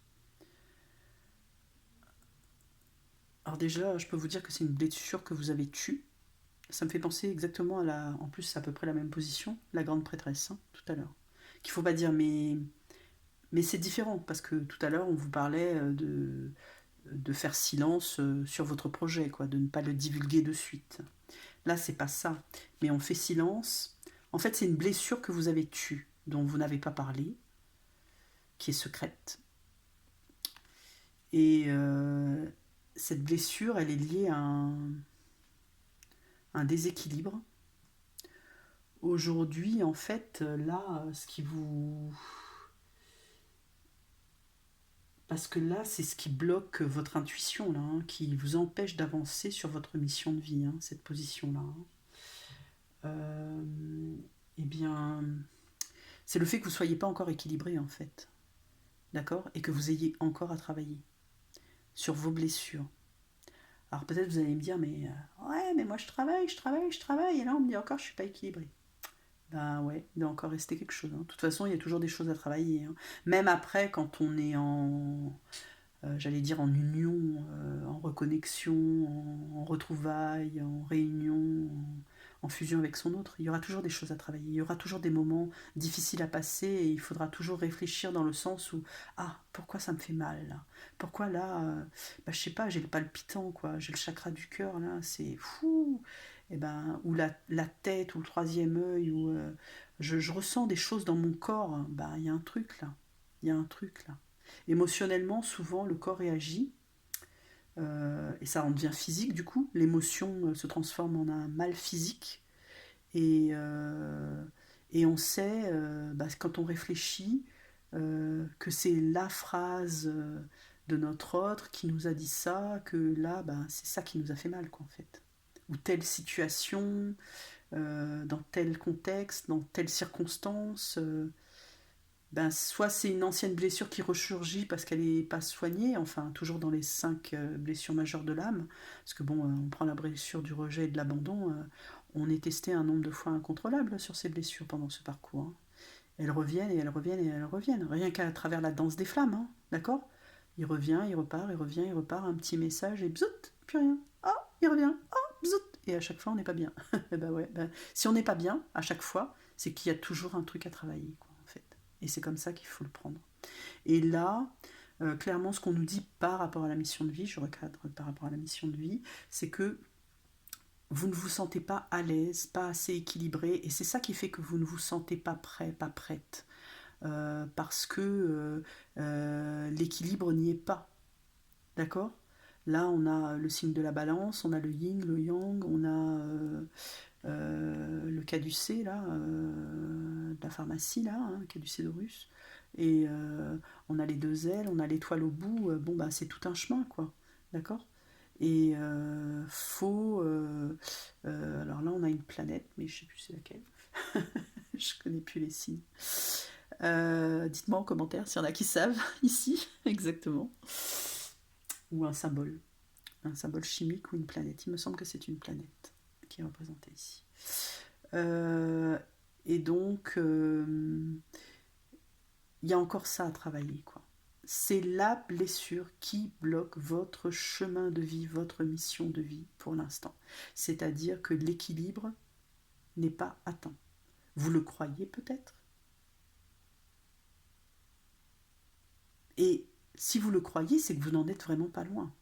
Speaker 1: Alors déjà, je peux vous dire que c'est une blessure que vous avez tue. Ça me fait penser exactement à la... En plus, c'est à peu près la même position, la grande prêtresse, hein, tout à l'heure. Qu'il faut pas dire, mais c'est différent, parce que tout à l'heure, on vous parlait de faire silence sur votre projet, quoi, de ne pas le divulguer de suite. Là, c'est pas ça. Mais on fait silence. En fait, c'est une blessure que vous avez tue, dont vous n'avez pas parlé, qui est secrète. Et cette blessure, elle est liée à un déséquilibre. Aujourd'hui, en fait, là, ce qui vous... Parce que là, c'est ce qui bloque votre intuition, là, hein, qui vous empêche d'avancer sur votre mission de vie, hein, cette position-là. Eh bien, c'est le fait que vous ne soyez pas encore équilibré, en fait. D'accord? Et que vous ayez encore à travailler sur vos blessures. Alors peut-être vous allez me dire, mais ouais, mais moi je travaille, et là on me dit encore je suis pas équilibré. Ben ouais, il doit encore rester quelque chose, hein. De toute façon, il y a toujours des choses à travailler, hein. Même après, quand on est j'allais dire en union, en reconnexion, en retrouvailles, en réunion, en fusion avec son autre, il y aura toujours des choses à travailler. Il y aura toujours des moments difficiles à passer et il faudra toujours réfléchir dans le sens où ah, pourquoi ça me fait mal là? Pourquoi là bah, je sais pas, j'ai le palpitant quoi, j'ai le chakra du cœur là, c'est fou. Et ben ou la tête ou le troisième œil ou je ressens des choses dans mon corps, bah il y a un truc là. Il y a un truc là. Émotionnellement, souvent, le corps réagit et ça en devient physique du coup. L'émotion se transforme en un mal physique. Et, euh, et on sait, quand on réfléchit, que c'est la phrase de notre autre qui nous a dit ça, que là, c'est ça qui nous a fait mal, quoi, en fait. Ou telle situation, dans tel contexte, dans telle circonstance, soit c'est une ancienne blessure qui ressurgit parce qu'elle n'est pas soignée, enfin toujours dans les 5 blessures majeures de l'âme, parce que bon, on prend la blessure du rejet et de l'abandon, on est testé un nombre de fois incontrôlable sur ces blessures pendant ce parcours, hein. Elles reviennent et elles reviennent et elles reviennent, rien qu'à travers la danse des flammes, hein, d'accord. Il revient, il repart, il revient, il repart, un petit message et bzout, plus rien. Ah, il revient, ah, bzout, et à chaque fois on n'est pas bien. Ouais, si on n'est pas bien, à chaque fois, c'est qu'il y a toujours un truc à travailler, quoi, en fait. Et c'est comme ça qu'il faut le prendre. Et là, clairement, ce qu'on nous dit par rapport à la mission de vie, je recadre par rapport à la mission de vie, c'est que vous ne vous sentez pas à l'aise, pas assez équilibré, et c'est ça qui fait que vous ne vous sentez pas prêt, pas prête. Parce que l'équilibre n'y est pas. D'accord. Là, on a le signe de la balance, on a le yin, le yang, on a le caducée, là, de la pharmacie, là, hein, caducée de russe. Et on a les deux ailes, on a l'étoile au bout. C'est tout un chemin, quoi. D'accord. Et alors là, on a une planète, mais je sais plus c'est laquelle. Je connais plus les signes. Dites-moi en commentaire s'il y en a qui savent ici, exactement. Ou un symbole chimique ou une planète. Il me semble que c'est une planète qui est représentée ici. Euh, et donc, il y a encore ça à travailler, quoi. C'est la blessure qui bloque votre chemin de vie, votre mission de vie pour l'instant. C'est-à-dire que l'équilibre n'est pas atteint. Vous le croyez peut-être. Et si vous le croyez, c'est que vous n'en êtes vraiment pas loin.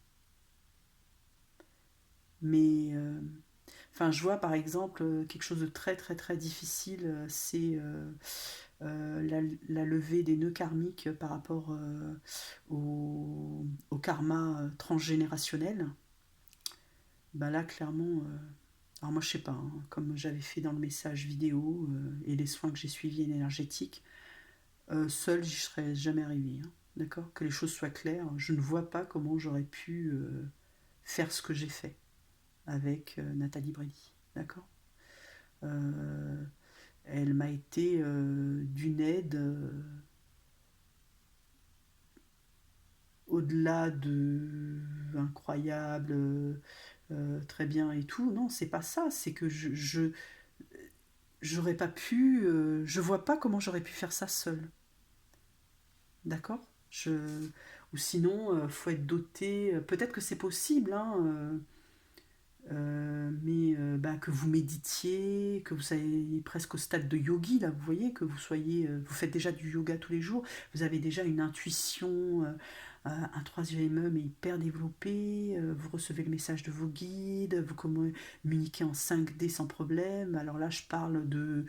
Speaker 1: Mais je vois par exemple quelque chose de très très très difficile, c'est la levée des nœuds karmiques par rapport au karma transgénérationnel. Là, clairement, alors moi je sais pas, hein, comme j'avais fait dans le message vidéo et les soins que j'ai suivis énergétiques, seule j'y serais jamais arrivée, hein, d'accord. Que les choses soient claires, je ne vois pas comment j'aurais pu faire ce que j'ai fait avec Nathalie Brady, d'accord. Euh, Elle m'a été d'une aide au-delà de incroyable, très bien et tout. Non, c'est pas ça. C'est que j'aurais pas pu. Je vois pas comment j'aurais pu faire ça seule. D'accord. je, Ou sinon, faut être doté. Peut-être que c'est possible, hein, mais que vous méditiez, que vous soyez presque au stade de yogi, là, vous voyez, que vous faites déjà du yoga tous les jours, vous avez déjà une intuition, un troisième œil mais hyper développé, vous recevez le message de vos guides, vous communiquez en 5D sans problème. Alors là, je parle de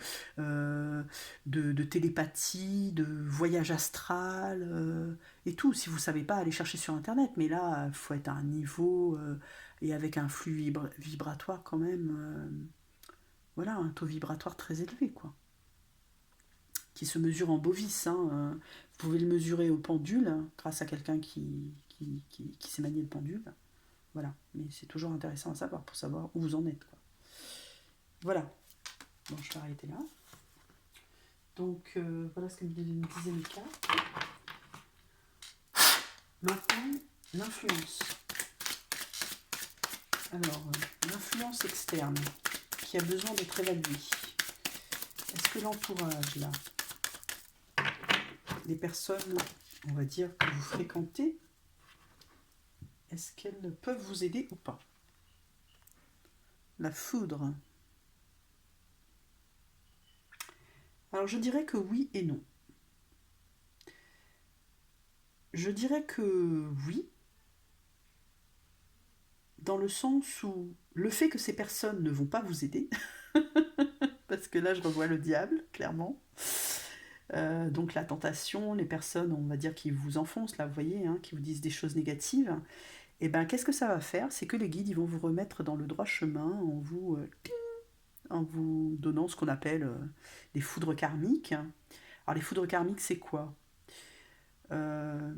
Speaker 1: télépathie, de voyage astral, et tout. Si vous ne savez pas, allez chercher sur Internet, mais là, il faut être à un niveau et avec un flux vibratoire quand même, voilà, un taux vibratoire très élevé, quoi, qui se mesure en bovis, hein. Vous pouvez le mesurer au pendule, hein, grâce à quelqu'un qui sait manier le pendule. Voilà, mais c'est toujours intéressant à savoir pour savoir où vous en êtes, quoi. Voilà, bon, je vais arrêter là. Donc, voilà ce que me disait Mika. Maintenant, l'influence. Alors, l'influence externe qui a besoin d'être évaluée. Est-ce que l'entourage, là, les personnes, on va dire, que vous fréquentez, est-ce qu'elles peuvent vous aider ou pas? La foudre. Alors, je dirais que oui et non. Je dirais que oui, dans le sens où le fait que ces personnes ne vont pas vous aider, parce que là je revois le diable, clairement. Donc la tentation, les personnes, on va dire, qui vous enfoncent, là, vous voyez, hein, qui vous disent des choses négatives. Et ben qu'est-ce que ça va faire? C'est que les guides, ils vont vous remettre dans le droit chemin en vous donnant ce qu'on appelle des foudres karmiques. Alors les foudres karmiques, c'est quoi? Euh,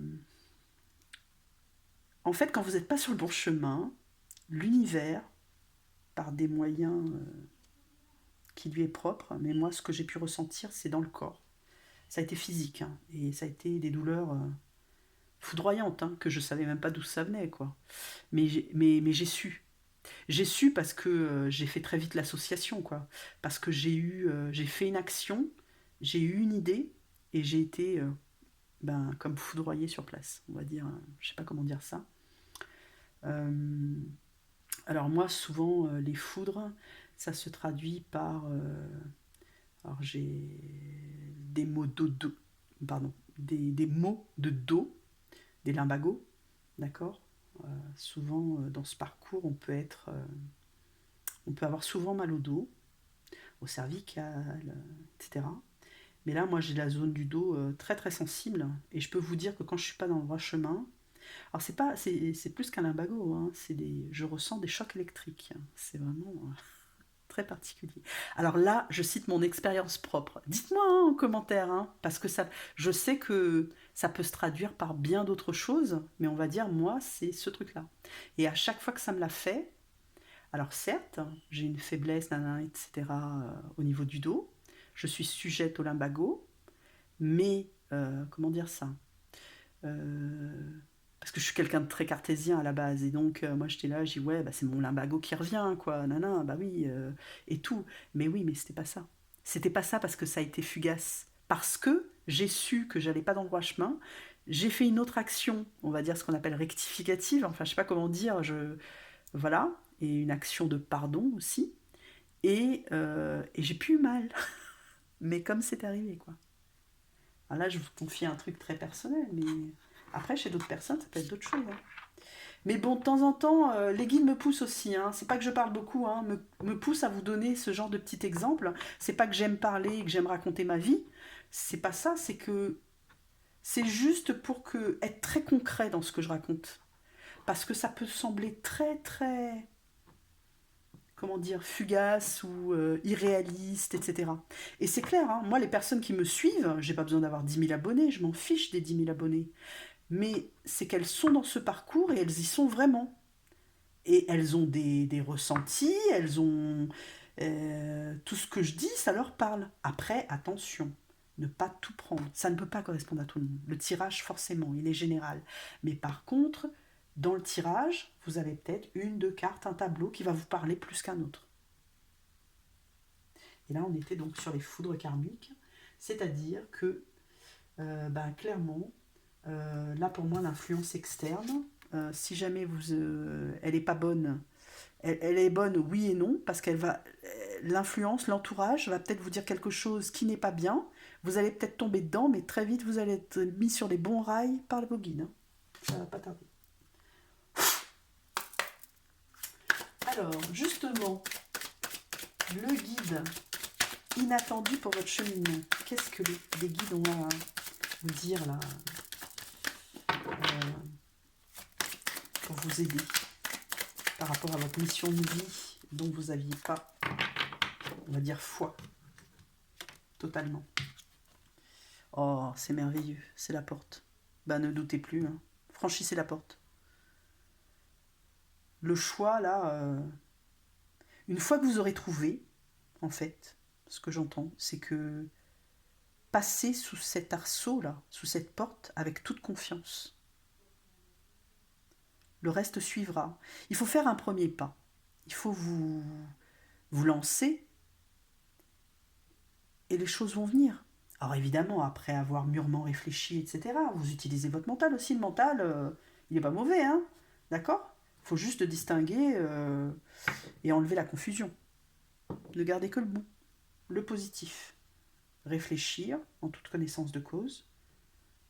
Speaker 1: En fait, quand vous n'êtes pas sur le bon chemin, l'univers, par des moyens qui lui est propre, mais moi, ce que j'ai pu ressentir, c'est dans le corps. Ça a été physique, hein, et ça a été des douleurs foudroyantes, hein, que je savais même pas d'où ça venait, quoi. Mais j'ai su. J'ai su parce que j'ai fait très vite l'association, quoi. Parce que j'ai fait une action, j'ai eu une idée, et j'ai été, comme foudroyée sur place, on va dire. Je sais pas comment dire ça. Euh, alors moi, souvent, les foudres, ça se traduit par... alors j'ai des mots pardon, des mots de dos, des limbagos, d'accord. Souvent, dans ce parcours, on peut avoir souvent mal au dos, au cervical, etc. Mais là, moi, j'ai la zone du dos très très sensible, et je peux vous dire que quand je suis pas dans le droit chemin, alors c'est plus qu'un limbago, hein, je ressens des chocs électriques. C'est vraiment très particulier. Alors là, je cite mon expérience propre. Dites-moi hein, en commentaire, hein, parce que je sais que ça peut se traduire par bien d'autres choses, mais on va dire, moi, c'est ce truc-là. Et à chaque fois que ça me l'a fait, alors certes, j'ai une faiblesse, nanana, etc., au niveau du dos, je suis sujette au lumbago, mais, comment dire ça? Euh, Parce que je suis quelqu'un de très cartésien à la base, et donc moi j'étais là, j'ai dit ouais, bah, c'est mon lumbago qui revient, quoi, nana, bah oui, et tout. Mais oui, mais c'était pas ça. C'était pas ça parce que ça a été fugace. Parce que j'ai su que j'allais pas dans le droit chemin, j'ai fait une autre action, on va dire ce qu'on appelle rectificative, enfin je sais pas comment dire, voilà, et une action de pardon aussi, et j'ai plus eu mal. Mais comme c'est arrivé, quoi. Alors là, je vous confie un truc très personnel, mais après, chez d'autres personnes, ça peut être d'autres choses, hein. Mais bon, de temps en temps, les guides me poussent aussi, hein. C'est pas que je parle beaucoup, hein, me poussent à vous donner ce genre de petit exemple. C'est pas que j'aime parler et que j'aime raconter ma vie. C'est pas ça, c'est que c'est juste pour être très concret dans ce que je raconte. Parce que ça peut sembler très, très, comment dire, fugace ou irréaliste, etc. Et c'est clair, hein, moi, les personnes qui me suivent, j'ai pas besoin d'avoir 10 000 abonnés, je m'en fiche des 10 000 abonnés. Mais c'est qu'elles sont dans ce parcours et elles y sont vraiment. Et elles ont des ressentis, elles ont... tout ce que je dis, ça leur parle. Après, attention, ne pas tout prendre. Ça ne peut pas correspondre à tout le monde. Le tirage, forcément, il est général. Mais par contre, dans le tirage, vous avez peut-être une, deux cartes, un tableau qui va vous parler plus qu'un autre. Et là, on était donc sur les foudres karmiques, c'est-à-dire que, clairement, là pour moi, l'influence externe, si jamais elle n'est pas bonne, elle est bonne, oui et non, parce qu'elle va, l'influence, l'entourage va peut-être vous dire quelque chose qui n'est pas bien. Vous allez peut-être tomber dedans, mais très vite vous allez être mis sur les bons rails par vos guides, hein. Ça va pas tarder. Alors, justement, le guide inattendu pour votre cheminement. Qu'est-ce que les guides ont à vous dire là pour vous aider par rapport à votre mission de vie dont vous n'aviez pas, on va dire, foi totalement. Oh, c'est merveilleux, c'est la porte. Ben ne doutez plus, hein. Franchissez la porte. Le choix là, une fois que vous aurez trouvé, en fait, ce que j'entends, c'est que passez sous cet arceau là, sous cette porte avec toute confiance. Le reste suivra. Il faut faire un premier pas. Il faut vous lancer et les choses vont venir. Alors évidemment, après avoir mûrement réfléchi, etc., vous utilisez votre mental aussi. Le mental, il n'est pas mauvais, hein. D'accord? Il faut juste distinguer et enlever la confusion. Ne gardez que le bon, le positif. Réfléchir en toute connaissance de cause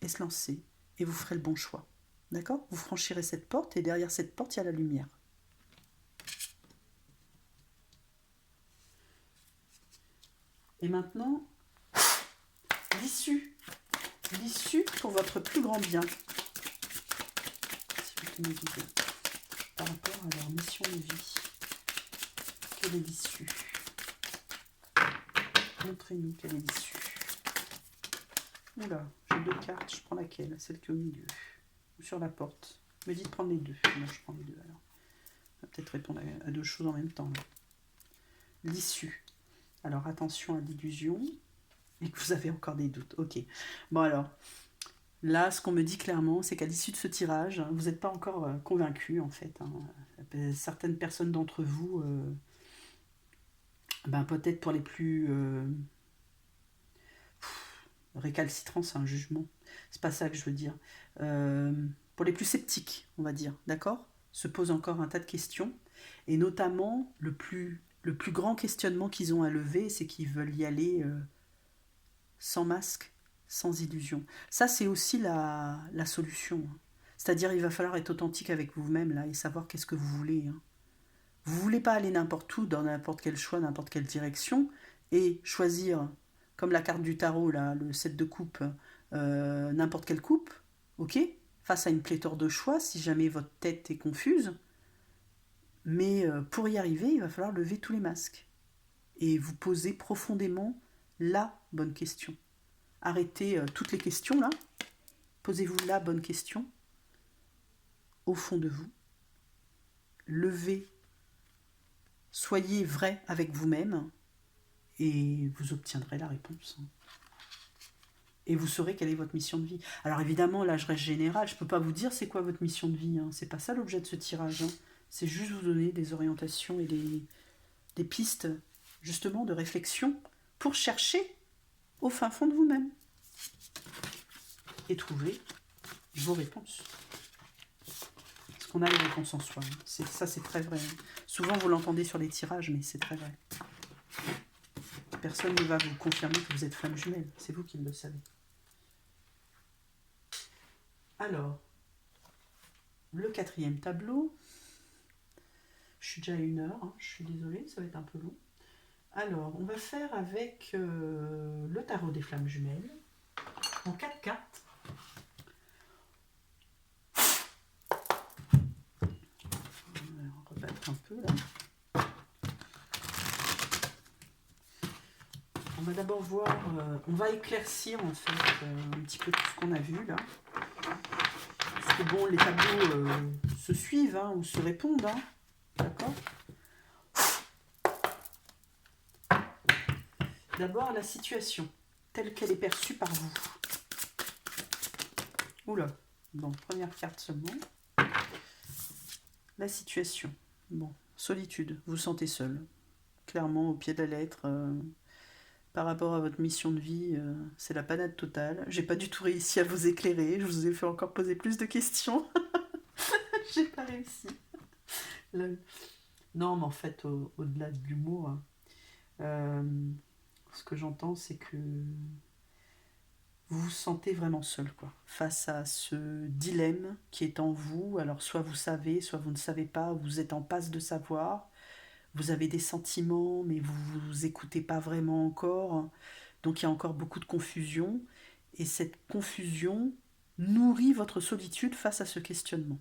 Speaker 1: et se lancer. Et vous ferez le bon choix. D'accord? Vous franchirez cette porte et derrière cette porte, il y a la lumière. Et maintenant, l'issue pour votre plus grand bien. Si vous tenez par rapport à leur mission de vie. Quelle est l'issue? Montrez-nous quelle est l'issue. Oula, j'ai 2 cartes, je prends laquelle? Celle qui est au milieu. Ou sur la porte. Me dites de prendre les 2. Moi je prends les 2 alors. On va peut-être répondre à 2 choses en même temps. L'issue. Alors attention à l'illusion. Et que vous avez encore des doutes. Ok. Bon alors, là ce qu'on me dit clairement, c'est qu'à l'issue de ce tirage, vous n'êtes pas encore convaincu en fait. Certaines personnes d'entre vous, peut-être pour les plus récalcitrants, c'est un jugement. C'est pas ça que je veux dire. Pour les plus sceptiques, on va dire, d'accord, se posent encore un tas de questions. Et notamment, le plus grand questionnement qu'ils ont à lever, c'est qu'ils veulent y aller sans masque, sans illusion. Ça, c'est aussi la solution. C'est-à-dire, il va falloir être authentique avec vous-même là et savoir qu'est-ce que vous voulez. Vous voulez pas aller n'importe où, dans n'importe quel choix, n'importe quelle direction, et choisir, comme la carte du tarot, là, le 7 de coupe, n'importe quelle coupe, ok, face à une pléthore de choix, si jamais votre tête est confuse. Mais pour y arriver, il va falloir lever tous les masques et vous poser profondément la bonne question. Arrêtez toutes les questions là, posez-vous la bonne question au fond de vous. Levez, soyez vrai avec vous-même et vous obtiendrez la réponse. Et vous saurez quelle est votre mission de vie. Alors évidemment, là je reste général, je ne peux pas vous dire c'est quoi votre mission de vie. C'est pas ça l'objet de ce tirage. C'est juste vous donner des orientations et des pistes justement de réflexion pour chercher au fin fond de vous-même et trouver vos réponses. Parce qu'on a les réponses en soi. Ça, c'est très vrai. Souvent, vous l'entendez sur les tirages, mais c'est très vrai. Personne ne va vous confirmer que vous êtes flamme jumelle. C'est vous qui le savez. Alors, le 4e tableau. Je suis déjà à 1 heure. Je suis désolée, ça va être un peu long. Alors, on va faire avec le tarot des flammes jumelles. En 4 cartes. On va rebattre un peu là. On va d'abord voir, on va éclaircir en fait un petit peu tout ce qu'on a vu là. Parce que bon, les tableaux se suivent ou se répondent, d'accord. D'abord la situation, telle qu'elle est perçue par vous. Oula, bon, première carte seulement. La situation. Bon, solitude, vous vous sentez seul. Clairement, au pied de la lettre, par rapport à votre mission de vie, c'est la panade totale. J'ai pas du tout réussi à vous éclairer, je vous ai fait encore poser plus de questions. J'ai pas réussi. Non, mais en fait, au-delà de l'humour, ce que j'entends, c'est que vous vous sentez vraiment seul, quoi, face à ce dilemme qui est en vous. Alors, soit vous savez, soit vous ne savez pas, vous êtes en passe de savoir, vous avez des sentiments, mais vous vous écoutez pas vraiment encore. Donc, il y a encore beaucoup de confusion. Et cette confusion nourrit votre solitude face à ce questionnement.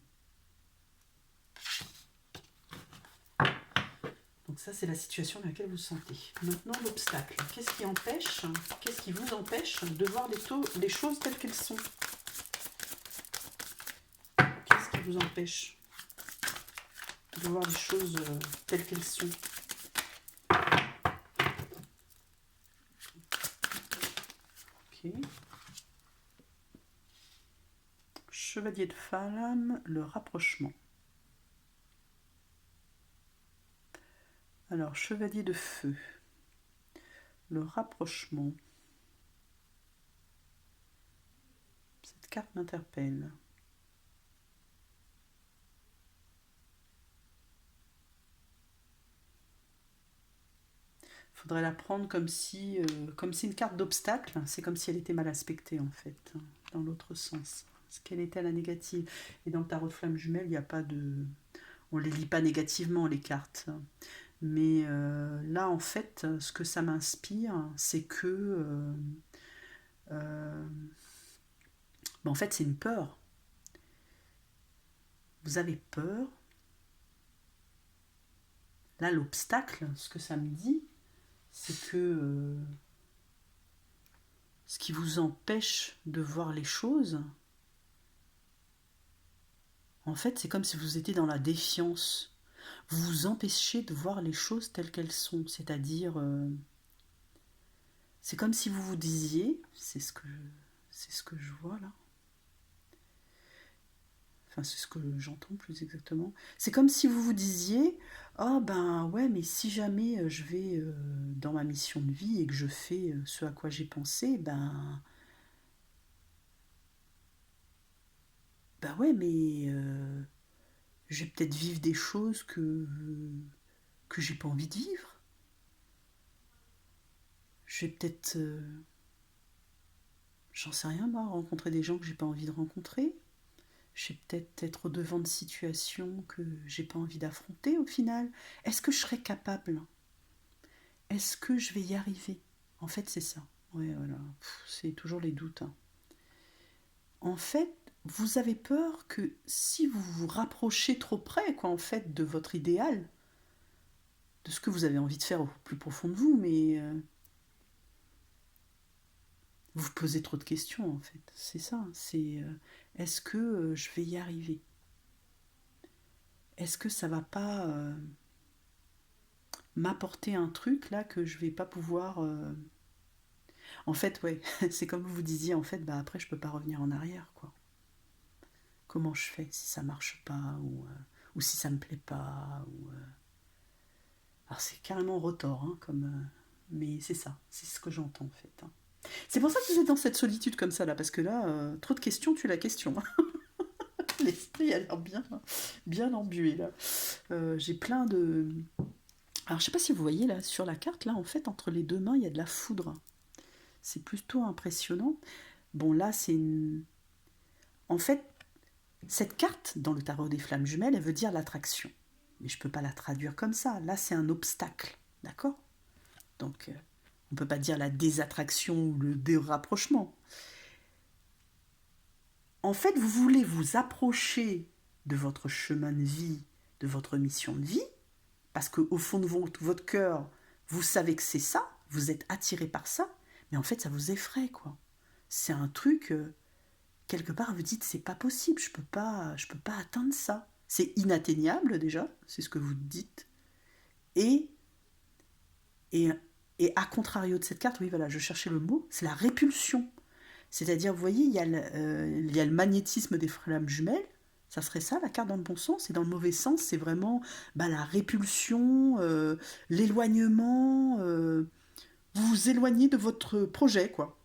Speaker 1: Donc ça, c'est la situation dans laquelle vous vous sentez. Maintenant, l'obstacle. Qu'est-ce qui vous empêche de voir les choses telles qu'elles sont? Qu'est-ce qui vous empêche de voir les choses telles qu'elles sont? Ok. Chevalier de flamme, le rapprochement. Alors, chevalier de feu, le rapprochement. Cette carte m'interpelle. Il faudrait la prendre comme si une carte d'obstacle. C'est comme si elle était mal aspectée, en fait, dans l'autre sens. Parce qu'elle était à la négative. Et dans le tarot de flamme jumelle, il n'y a pas de... On ne les lit pas négativement, les cartes. Mais là, en fait, ce que ça m'inspire, c'est que... en fait, c'est une peur. Vous avez peur Là, l'obstacle, ce que ça me dit, c'est que ce qui vous empêche de voir les choses, en fait, c'est comme si vous étiez dans la défiance. Vous vous empêchez de voir les choses telles qu'elles sont. C'est-à-dire, c'est comme si vous vous disiez, c'est ce que je vois là. Enfin, c'est ce que j'entends plus exactement. C'est comme si vous vous disiez, oh ben ouais, mais si jamais je vais dans ma mission de vie et que je fais ce à quoi j'ai pensé, ben ouais, mais je vais peut-être vivre des choses que j'ai pas envie de vivre. Je vais peut-être, j'en sais rien moi, rencontrer des gens que j'ai pas envie de rencontrer. Je vais peut-être être au devant de situations que j'ai pas envie d'affronter au final. Est-ce que je serais capable? Est-ce que je vais y arriver? En fait, c'est ça. Ouais, voilà. C'est toujours les doutes, hein. En fait, vous avez peur que si vous vous rapprochez trop près, quoi, en fait, de votre idéal, de ce que vous avez envie de faire au plus profond de vous, mais vous vous posez trop de questions, en fait. C'est ça. C'est est-ce que je vais y arriver? Est-ce que ça va pas m'apporter un truc là que je vais pas pouvoir En fait, ouais, c'est comme vous disiez, en fait, bah après je peux pas revenir en arrière, quoi. Comment je fais si ça marche pas ou si ça me plaît pas Alors c'est carrément rotor, hein, comme mais c'est ça, c'est ce que j'entends en fait, hein. C'est pour ça que vous êtes dans cette solitude comme ça là, parce que là, trop de questions tue la question. L'esprit a l'air bien embué là. J'ai plein de. Alors je sais pas si vous voyez là sur la carte là, en fait entre les deux mains il y a de la foudre. C'est plutôt impressionnant. Bon là c'est en fait cette carte dans le tarot des flammes jumelles, elle veut dire l'attraction. Mais je peux pas la traduire comme ça. Là c'est un obstacle, d'accord? Donc on peut pas dire la désattraction ou le dérapprochement. En fait, vous voulez vous approcher de votre chemin de vie, de votre mission de vie, parce qu'au fond de votre cœur, vous savez que c'est ça, vous êtes attiré par ça, mais en fait, ça vous effraie, quoi. C'est un truc, quelque part, vous dites, c'est pas possible, je peux pas atteindre ça. C'est inatteignable, déjà, c'est ce que vous dites. Et, et, et à contrario de cette carte, oui, voilà, je cherchais le mot, c'est la répulsion. C'est-à-dire, vous voyez, il y a le magnétisme des flammes jumelles, ça serait ça, la carte dans le bon sens, et dans le mauvais sens, c'est vraiment bah, la répulsion, l'éloignement, vous vous éloignez de votre projet, quoi,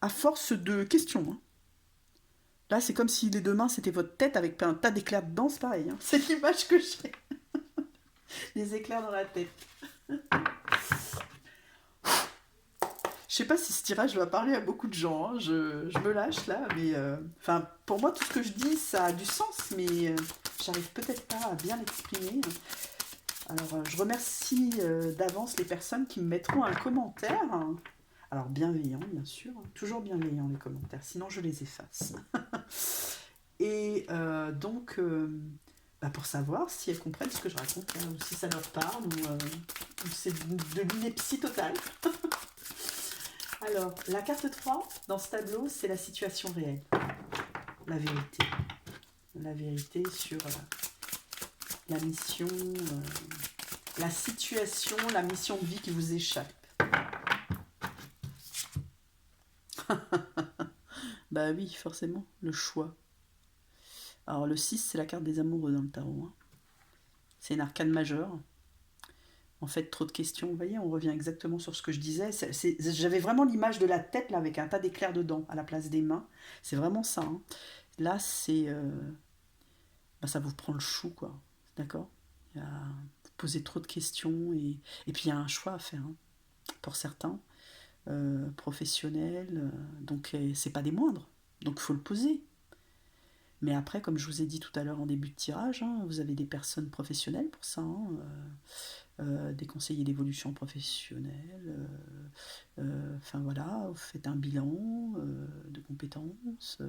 Speaker 1: à force de questions, hein. Là, c'est comme si les deux mains, c'était votre tête avec un tas d'éclairs dedans, c'est pareil, hein. C'est l'image que j'ai, les éclairs dans la tête. Je sais pas si ce tirage va parler à beaucoup de gens, hein. Je me lâche là, mais enfin pour moi tout ce que je dis ça a du sens, mais j'arrive peut-être pas à bien l'exprimer. Alors je remercie d'avance les personnes qui me mettront un commentaire. Alors bienveillant bien sûr, toujours bienveillant les commentaires, sinon je les efface. Et donc bah, pour savoir si elles comprennent ce que je raconte, hein, ou si ça leur parle, ou c'est de l'ineptie totale. Alors, la carte 3, dans ce tableau, c'est la situation réelle. La vérité. La vérité sur la mission, la situation, la mission de vie qui vous échappe. Bah oui, forcément, le choix. Alors, le 6, c'est la carte des amoureux dans le tarot, hein. C'est une arcane majeure. En fait, trop de questions. Vous voyez, on revient exactement sur ce que je disais. J'avais vraiment l'image de la tête là, avec un tas d'éclairs dedans, à la place des mains. C'est vraiment ça, hein. Là, c'est bah, ça vous prend le chou, quoi. D'accord? Vous posez trop de questions et puis il y a un choix à faire, hein, pour certains, professionnels, donc c'est pas des moindres, donc il faut le poser. Mais après, comme je vous ai dit tout à l'heure en début de tirage, hein, vous avez des personnes professionnelles pour ça, hein, des conseillers d'évolution professionnelle, enfin voilà, vous faites un bilan de compétences.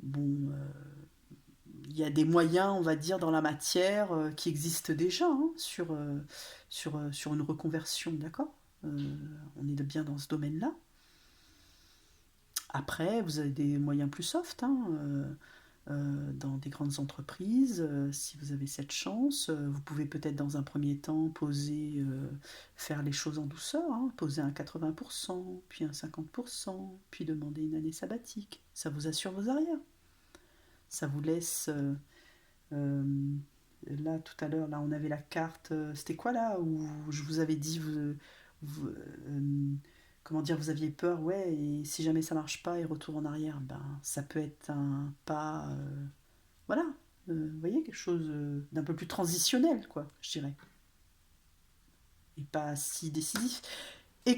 Speaker 1: Bon, il y a des moyens, on va dire, dans la matière qui existent déjà hein, sur une reconversion, d'accord. On est bien dans ce domaine-là. Après, vous avez des moyens plus soft, hein, dans des grandes entreprises, si vous avez cette chance. Vous pouvez peut-être dans un premier temps poser, faire les choses en douceur, hein, poser un 80%, puis un 50%, puis demander une année sabbatique. Ça vous assure vos arrières. Ça vous laisse... euh, là, tout à l'heure, là, on avait la carte... c'était quoi, là, où je vous avais dit... comment dire, vous aviez peur, ouais, et si jamais ça marche pas et retour en arrière, ben, ça peut être un pas... voilà, vous voyez, quelque chose d'un peu plus transitionnel, quoi, je dirais. Et pas si décisif. Et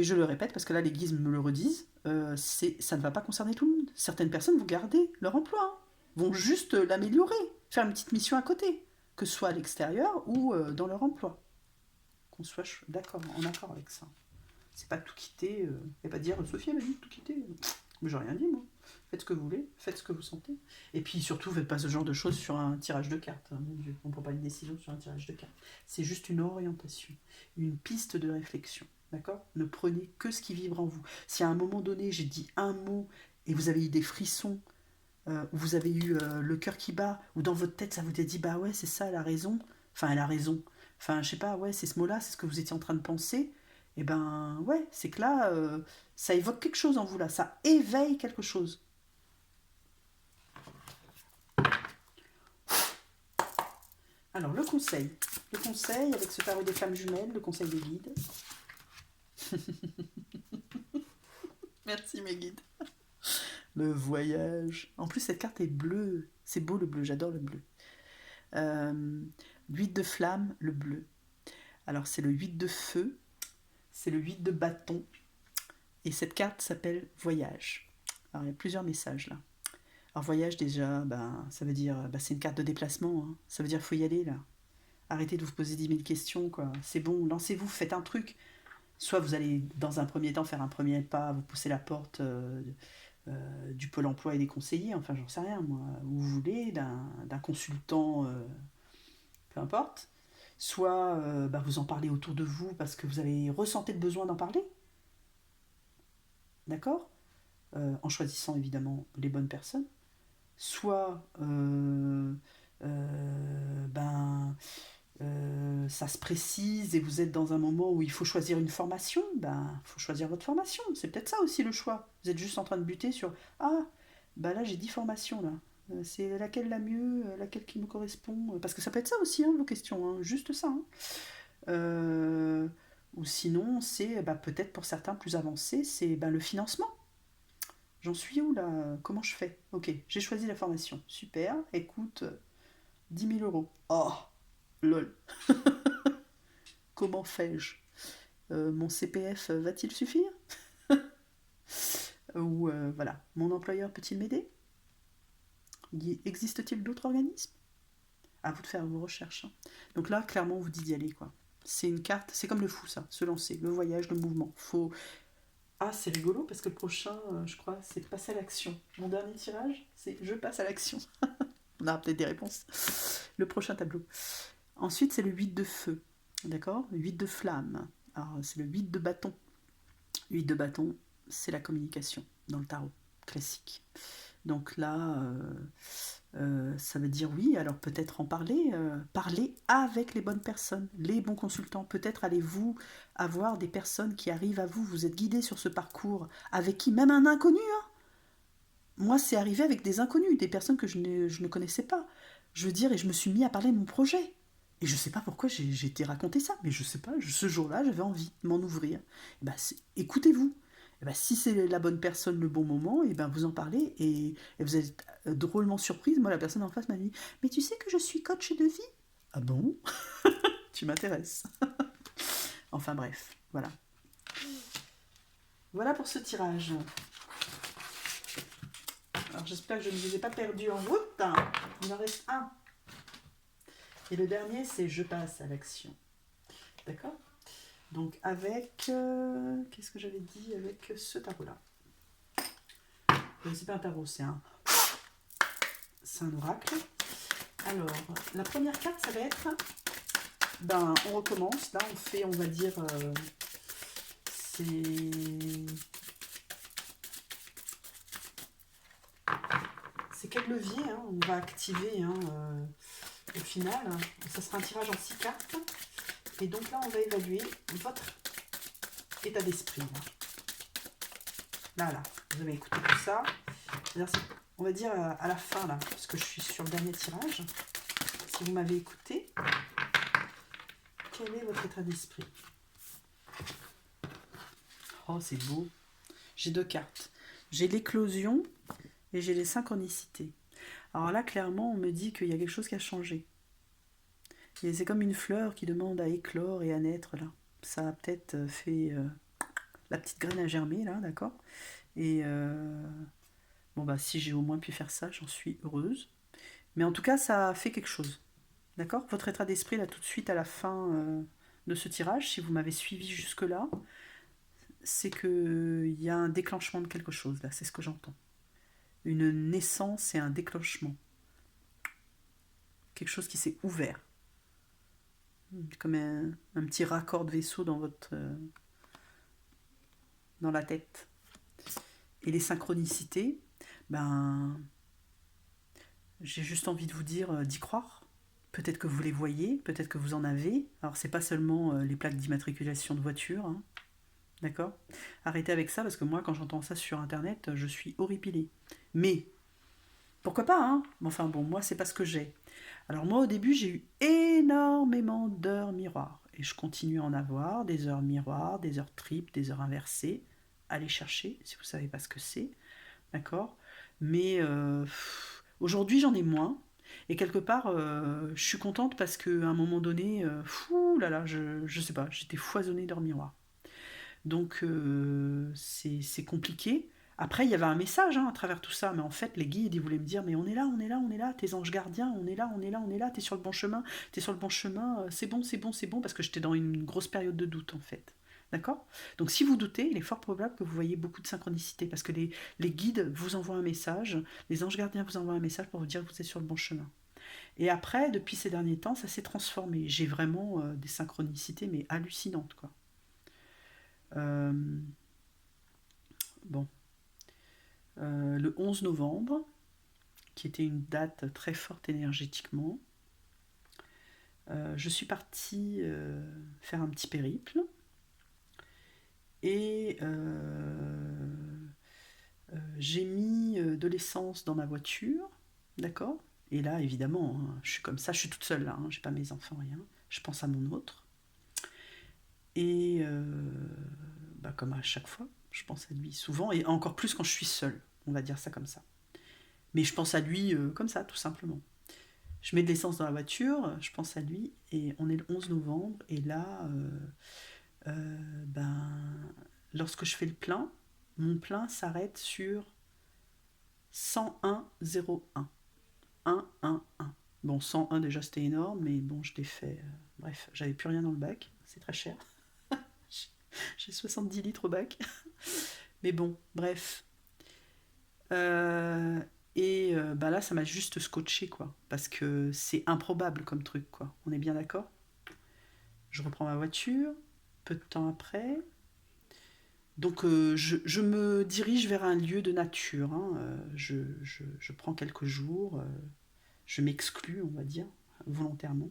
Speaker 1: je le répète, parce que là, les guises me le redisent, ça ne va pas concerner tout le monde. Certaines personnes vont garder leur emploi, hein, vont juste l'améliorer, faire une petite mission à côté, que ce soit à l'extérieur ou dans leur emploi. Qu'on soit d'accord, en accord avec ça. C'est pas tout quitter, et pas dire Sophie elle m'a dit de tout quitter. Mais j'ai rien dit, moi. Faites ce que vous voulez, faites ce que vous sentez. Et puis surtout, faites pas ce genre de choses sur un tirage de cartes. Hein, mon Dieu, on ne prend pas une décision sur un tirage de cartes. C'est juste une orientation, une piste de réflexion. D'accord. Ne prenez que ce qui vibre en vous. Si à un moment donné, j'ai dit un mot et vous avez eu des frissons, ou vous avez eu le cœur qui bat, ou dans votre tête, ça vous a dit bah ouais, c'est ça, elle a raison. Enfin, elle a raison. Enfin, je sais pas, ouais, c'est ce mot-là, c'est ce que vous étiez en train de penser. Et ben ouais, c'est que là, ça évoque quelque chose en vous là, ça éveille quelque chose. Alors le conseil avec ce tarot des flammes jumelles, le conseil des guides. Merci mes guides. Le voyage. En plus cette carte est bleue, c'est beau le bleu, j'adore le bleu. 8 de flamme, le bleu. Alors c'est le 8 de feu, c'est le 8 de bâton. Et cette carte s'appelle voyage. Alors il y a plusieurs messages là. Alors voyage déjà, ben, ça veut dire, ben, c'est une carte de déplacement, hein. Ça veut dire qu'il faut y aller là. Arrêtez de vous poser 10 000 questions, quoi. C'est bon, lancez-vous, faites un truc. Soit vous allez dans un premier temps faire un premier pas, vous poussez la porte du pôle emploi et des conseillers, enfin j'en sais rien moi, où vous voulez, d'un consultant, peu importe. Soit ben, vous en parlez autour de vous parce que vous avez ressenti le besoin d'en parler, d'accord. En choisissant évidemment les bonnes personnes. Soit ben, ça se précise et vous êtes dans un moment où il faut choisir une formation, ben il faut choisir votre formation. C'est peut-être ça aussi le choix. Vous êtes juste en train de buter sur ah ben là j'ai 10 formations là. C'est laquelle la mieux, laquelle qui me correspond. Parce que ça peut être ça aussi hein, vos questions, hein, juste ça. Hein. Euh, ou sinon c'est ben, peut-être pour certains plus avancés, c'est ben, le financement. J'en suis où là? Comment je fais? Ok, j'ai choisi la formation. Super, écoute, 10 000 euros. Oh, lol. Comment fais-je? Mon CPF va-t-il suffire? Ou voilà, mon employeur peut-il m'aider? Existe-t-il d'autres organismes? À vous de faire vos recherches. Hein. Donc là, clairement, on vous dit d'y aller, quoi. C'est une carte, c'est comme le fou, ça, se lancer, le voyage, le mouvement. Faut... Ah, c'est rigolo parce que le prochain, je crois, c'est passer à l'action. Mon dernier tirage, c'est je passe à l'action. On aura peut-être des réponses. Le prochain tableau. Ensuite, c'est le 8 de feu. D'accord? Le 8 de flamme. Alors, c'est le 8 de bâton. Le 8 de bâton, c'est la communication dans le tarot classique. Donc là, ça veut dire oui, alors peut-être en parler, parler avec les bonnes personnes, les bons consultants. Peut-être allez-vous avoir des personnes qui arrivent à vous, vous êtes guidé sur ce parcours, avec qui, même un inconnu, hein. Moi, c'est arrivé avec des inconnus, des personnes que je ne connaissais pas. Je veux dire, et je me suis mis à parler de mon projet. Et je sais pas pourquoi j'ai été raconter ça, mais je sais pas, ce jour-là, j'avais envie de m'en ouvrir. Et ben, écoutez-vous. Et ben, si c'est la bonne personne, le bon moment, et ben, vous en parlez et vous êtes drôlement surprise. Moi, la personne en face m'a dit mais tu sais que je suis coach de vie? Ah bon? Tu m'intéresses. Enfin bref, voilà. Voilà pour ce tirage. Alors j'espère que je ne vous ai pas perdu en route. Il en reste un. Et le dernier, c'est je passe à l'action. D'accord? Donc avec... qu'est-ce que j'avais dit avec ce tarot-là? C'est pas un tarot, c'est un... c'est un oracle. Alors, la première carte, ça va être... on recommence. Là, on fait, on va dire... c'est quel levier on va activer au final. Ça sera un tirage en 6 cartes. Et donc là, on va évaluer votre état d'esprit. Là, vous avez écouté tout ça. On va dire à la fin, là, parce que je suis sur le dernier tirage. Si vous m'avez écouté, quel est votre état d'esprit? Oh, c'est beau. J'ai 2 cartes. J'ai l'éclosion et j'ai les synchronicités. Alors là, clairement, on me dit qu'il y a quelque chose qui a changé. C'est comme une fleur qui demande à éclore et à naître, là. Ça a peut-être fait la petite graine à germer, là, d'accord? Et si j'ai au moins pu faire ça, j'en suis heureuse. Mais en tout cas, ça a fait quelque chose. D'accord? Votre état d'esprit, là, tout de suite, à la fin de ce tirage, si vous m'avez suivi jusque-là, c'est qu'il y a un déclenchement de quelque chose, là. C'est ce que j'entends. Une naissance et un déclenchement. Quelque chose qui s'est ouvert. Comme un petit raccord de vaisseau dans la tête. Et les synchronicités, j'ai juste envie de vous dire d'y croire. Peut-être que vous les voyez, peut-être que vous en avez. Alors c'est pas seulement les plaques d'immatriculation de voiture, hein. D'accord? Arrêtez avec ça, parce que moi, quand j'entends ça sur Internet, je suis horripilée. Mais, pourquoi pas, hein? Enfin bon, moi, c'est pas ce que j'ai. Alors moi, au début, j'ai eu énormément d'heures miroirs. Et je continue à en avoir, des heures miroirs, des heures triples, des heures inversées. Allez chercher, si vous savez pas ce que c'est. D'accord? Mais aujourd'hui, j'en ai moins. Et quelque part, je suis contente parce qu'à un moment donné, je sais pas, j'étais foisonnée d'heures miroirs. Donc c'est compliqué. Après, il y avait un message à travers tout ça, mais en fait, les guides, ils voulaient me dire, mais on est là, on est là, on est là, tes anges gardiens, on est là, on est là, on est là, t'es sur le bon chemin, c'est bon, c'est bon, c'est bon, parce que j'étais dans une grosse période de doute, en fait. D'accord? Donc si vous doutez, il est fort probable que vous voyez beaucoup de synchronicité, parce que les guides vous envoient un message, les anges gardiens vous envoient un message pour vous dire que vous êtes sur le bon chemin. Et après, depuis ces derniers temps, ça s'est transformé. J'ai vraiment des synchronicités, mais hallucinantes, quoi. Euh, bon. Le 11 novembre, qui était une date très forte énergétiquement, je suis partie faire un petit périple. Et j'ai mis de l'essence dans ma voiture, d'accord? Et là, évidemment, je suis comme ça, je suis toute seule là, j'ai pas mes enfants, rien. Je pense à mon autre. Et comme à chaque fois, je pense à lui souvent, et encore plus quand je suis seule, on va dire ça comme ça. Mais je pense à lui comme ça, tout simplement. Je mets de l'essence dans la voiture, je pense à lui, et on est le 11 novembre, et là, lorsque je fais le plein, mon plein s'arrête sur 101,01. 1,1,1. Bon, 101 déjà c'était énorme, mais bon, je l'ai fait. Bref, j'avais plus rien dans le bac, c'est très cher. J'ai 70 litres au bac. Mais bon, bref. Là, ça m'a juste scotché, quoi. Parce que c'est improbable comme truc, quoi. On est bien d'accord? Je reprends ma voiture, peu de temps après. Donc, je me dirige vers un lieu de nature, hein. Je prends quelques jours. Je m'exclus, on va dire, volontairement,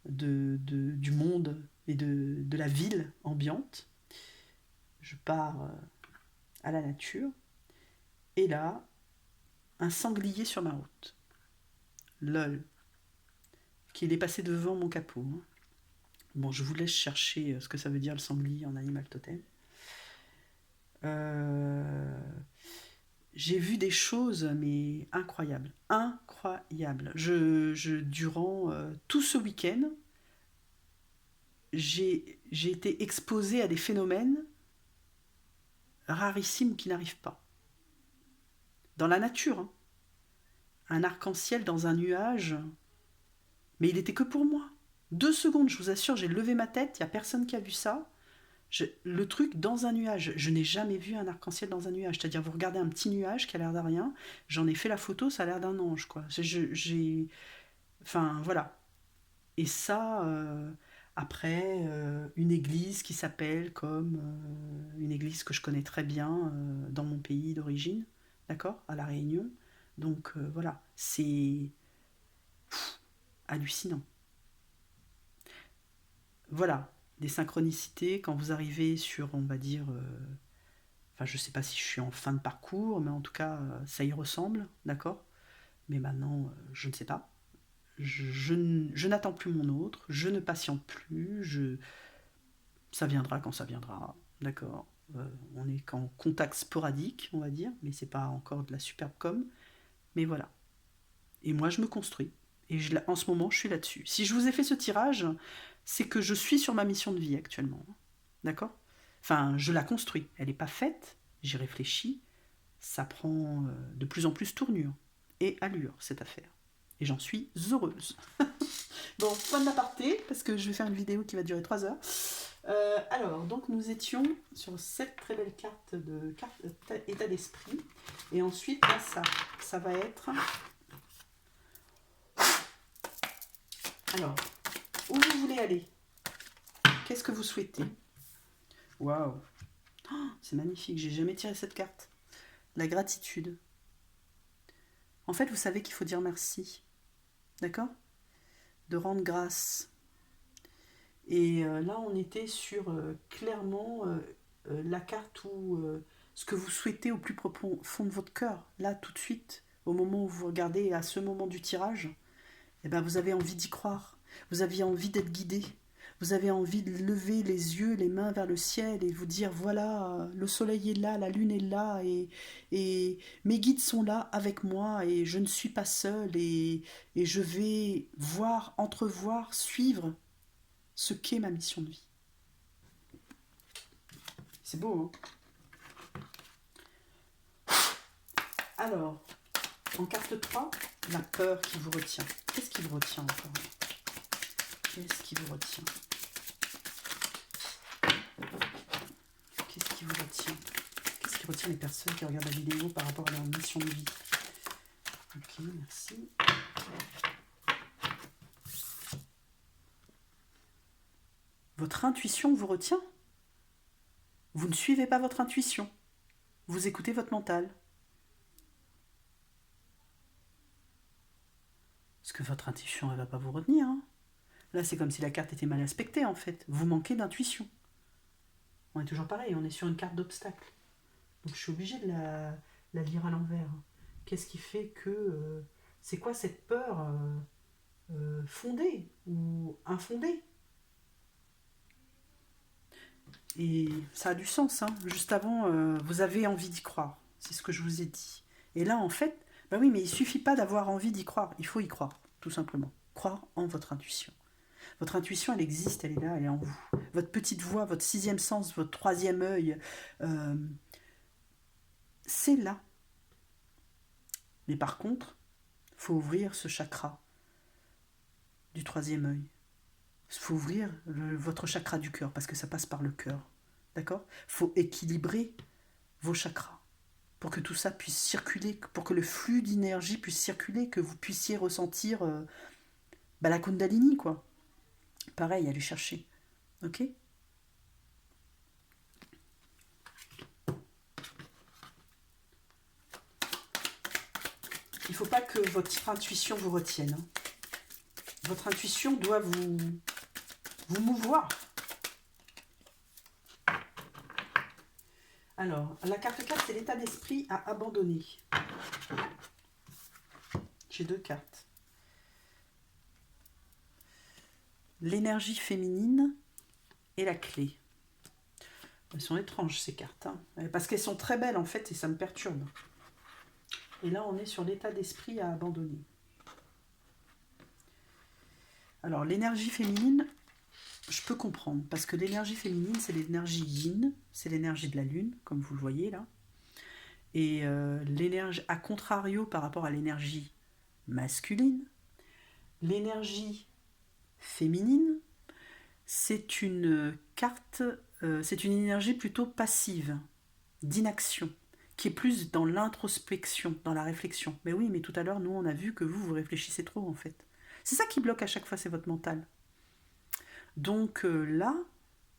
Speaker 1: du monde et de la ville ambiante. Je pars à la nature. Et là, un sanglier sur ma route. Lol. Qu'il est passé devant mon capot, hein. Bon, je vous laisse chercher ce que ça veut dire le sanglier en animal totem. J'ai vu des choses, mais incroyables. Incroyables. Durant tout ce week-end, j'ai été exposée à des phénomènes rarissimes qui n'arrivent pas. Dans la nature, hein. Un arc-en-ciel dans un nuage, mais il était que pour moi. 2 secondes, je vous assure, j'ai levé ma tête, il n'y a personne qui a vu ça. Le truc dans un nuage, je n'ai jamais vu un arc-en-ciel dans un nuage. C'est-à-dire, vous regardez un petit nuage qui a l'air de rien, j'en ai fait la photo, ça a l'air d'un ange, quoi. Enfin, voilà. Et ça, après, une église qui s'appelle comme une église que je connais très bien dans mon pays d'origine, d'accord, à La Réunion. Donc voilà, c'est hallucinant. Voilà, des synchronicités quand vous arrivez sur, on va dire, enfin je sais pas si je suis en fin de parcours, mais en tout cas ça y ressemble, d'accord. Mais maintenant, je ne sais pas. Je n'attends plus mon autre, je ne patiente plus, ça viendra quand ça viendra, d'accord. On est qu'en contact sporadique, on va dire, mais c'est pas encore de la superbe com. Mais voilà. Et moi, je me construis. Et en ce moment, je suis là-dessus. Si je vous ai fait ce tirage, c'est que je suis sur ma mission de vie actuellement. D'accord. Enfin, je la construis. Elle n'est pas faite, j'y réfléchis. Ça prend de plus en plus tournure et allure, cette affaire. Et j'en suis heureuse. Bon, fin de l'aparté, parce que je vais faire une vidéo qui va durer 3 heures. Alors, donc nous étions sur cette très belle carte état d'esprit. Et ensuite, là, ça va être... Alors, où vous voulez aller? Qu'est-ce que vous souhaitez? Waouh! Oh, c'est magnifique, j'ai jamais tiré cette carte. La gratitude. En fait, vous savez qu'il faut dire merci. D'accord? De rendre grâce. Et là, on était sur clairement la carte où ce que vous souhaitez au plus profond de votre cœur, là, tout de suite, au moment où vous regardez, à ce moment du tirage, eh ben, vous avez envie d'y croire. Vous avez envie d'être guidé. Vous avez envie de lever les yeux, les mains vers le ciel et vous dire voilà, le soleil est là, la lune est là et mes guides sont là avec moi et je ne suis pas seul et je vais voir, entrevoir, suivre ce qu'est ma mission de vie. C'est beau, hein? Alors, en carte 3, la peur qui vous retient. Qu'est-ce qui vous retient encore? Qu'est-ce qui vous retient? Qu'est-ce qui vous retient? Qu'est-ce qui retient les personnes qui regardent la vidéo par rapport à leur mission de vie? Ok, merci. Votre intuition vous retient? Vous ne suivez pas votre intuition. Vous écoutez votre mental. Parce que votre intuition, elle ne va pas vous retenir. Hein. Là, c'est comme si la carte était mal aspectée, en fait. Vous manquez d'intuition. On est toujours pareil, on est sur une carte d'obstacle. Donc je suis obligée de la lire à l'envers. Qu'est-ce qui fait que... c'est quoi cette peur fondée ou infondée? Et ça a du sens. Hein. Juste avant, vous avez envie d'y croire. C'est ce que je vous ai dit. Et là, en fait, bah oui, mais il suffit pas d'avoir envie d'y croire. Il faut y croire, tout simplement. Croire en votre intuition. Votre intuition, elle existe, elle est là, elle est en vous. Votre petite voix, votre sixième sens, votre troisième œil, c'est là. Mais par contre, il faut ouvrir ce chakra du troisième œil. Il faut ouvrir votre chakra du cœur, parce que ça passe par le cœur. D'accord? Il faut équilibrer vos chakras pour que tout ça puisse circuler, pour que le flux d'énergie puisse circuler, que vous puissiez ressentir la Kundalini, quoi. Pareil, allez chercher. Ok? Il ne faut pas que votre intuition vous retienne. Hein. Votre intuition doit vous mouvoir. Alors, la carte 4, c'est l'état d'esprit à abandonner. J'ai 2 cartes. L'énergie féminine et la clé. Elles sont étranges, ces cartes. Hein, parce qu'elles sont très belles, en fait, et ça me perturbe. Et là, on est sur l'état d'esprit à abandonner. Alors, l'énergie féminine, je peux comprendre. Parce que l'énergie féminine, c'est l'énergie yin. C'est l'énergie de la lune, comme vous le voyez là. Et l'énergie, à contrario par rapport à l'énergie masculine, l'énergie féminine, c'est une carte c'est une énergie plutôt passive, d'inaction, qui est plus dans l'introspection, dans la réflexion. Mais oui, mais tout à l'heure, nous, on a vu que vous réfléchissez trop, en fait. C'est ça qui bloque à chaque fois, c'est votre mental. Donc là,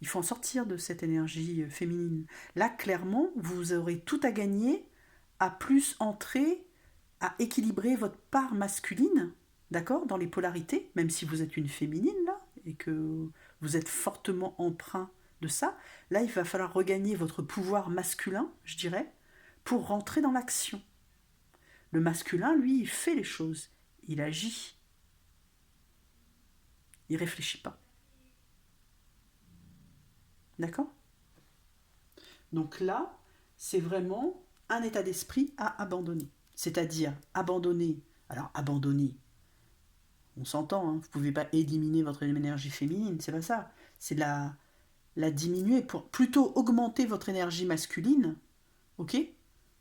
Speaker 1: il faut en sortir de cette énergie féminine. Là, clairement, vous aurez tout à gagner à plus entrer, à équilibrer votre part masculine, d'accord, dans les polarités, même si vous êtes une féminine, là, et que vous êtes fortement empreint de ça. Là, il va falloir regagner votre pouvoir masculin, je dirais, pour rentrer dans l'action. Le masculin, lui, il fait les choses. Il agit. Il réfléchit pas. D'accord? Donc là, c'est vraiment un état d'esprit à abandonner. C'est-à-dire abandonner. Alors abandonner, on s'entend, hein, vous ne pouvez pas éliminer votre énergie féminine, c'est pas ça. C'est la diminuer pour plutôt augmenter votre énergie masculine, ok,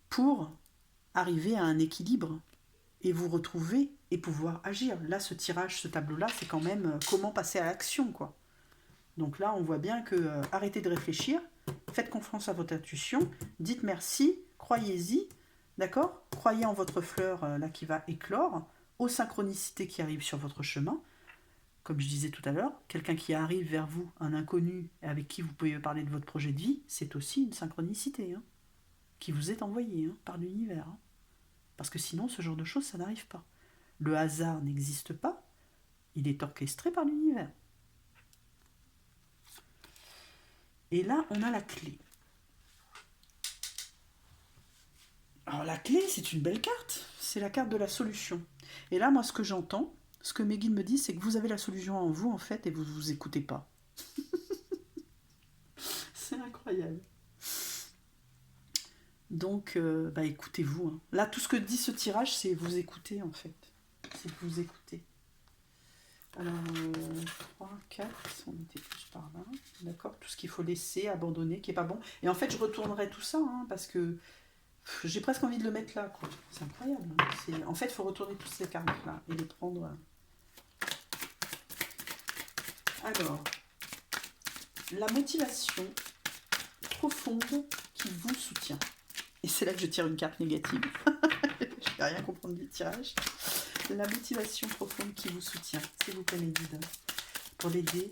Speaker 1: pour arriver à un équilibre et vous retrouver et pouvoir agir. Là, ce tirage, ce tableau-là, c'est quand même comment passer à l'action, quoi. Donc là, on voit bien que arrêtez de réfléchir, faites confiance à votre intuition, dites merci, croyez-y, d'accord? Croyez en votre fleur là qui va éclore, aux synchronicités qui arrivent sur votre chemin. Comme je disais tout à l'heure, quelqu'un qui arrive vers vous, un inconnu, avec qui vous pouvez parler de votre projet de vie, c'est aussi une synchronicité, hein, qui vous est envoyée par l'univers. Hein. Parce que sinon, ce genre de choses, ça n'arrive pas. Le hasard n'existe pas, il est orchestré par l'univers. Et là, on a la clé. Alors la clé, c'est une belle carte. C'est la carte de la solution. Et là, moi, ce que j'entends, ce que mes guides me disent, c'est que vous avez la solution en vous, en fait, et vous ne vous écoutez pas. C'est incroyable. Donc, écoutez-vous. Hein. Là, tout ce que dit ce tirage, c'est vous écouter, en fait. C'est vous écouter. Alors, 3, 4, on était plus par là. D'accord? Tout ce qu'il faut laisser, abandonner, qui n'est pas bon. Et en fait, je retournerai tout ça, hein, parce que j'ai presque envie de le mettre là, quoi. C'est incroyable. Hein. En fait, il faut retourner toutes ces cartes-là et les prendre. Alors, la motivation profonde qui vous soutient. Et c'est là que je tire une carte négative. Je ne vais rien comprendre du tirage. La motivation profonde qui vous soutient, s'il vous plaît, mes guides, pour l'aider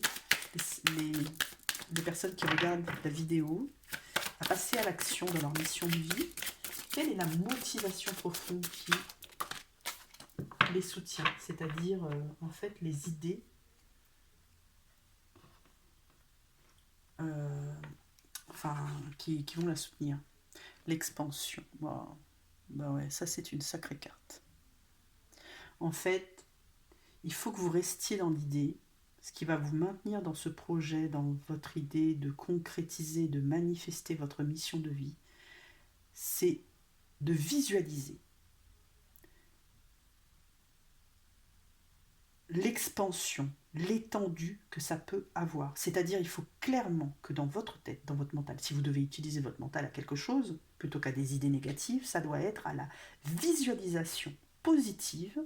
Speaker 1: les personnes qui regardent la vidéo à passer à l'action de leur mission de vie. Quelle est la motivation profonde qui les soutient? C'est-à-dire, en fait, les idées qui vont la soutenir. L'expansion. Wow. Bah ouais, ça c'est une sacrée carte. En fait, il faut que vous restiez dans l'idée. Ce qui va vous maintenir dans ce projet, dans votre idée de concrétiser, de manifester votre mission de vie, c'est de visualiser l'expansion, l'étendue que ça peut avoir. C'est-à-dire, il faut clairement que dans votre tête, dans votre mental, si vous devez utiliser votre mental à quelque chose, plutôt qu'à des idées négatives, ça doit être à la visualisation positive,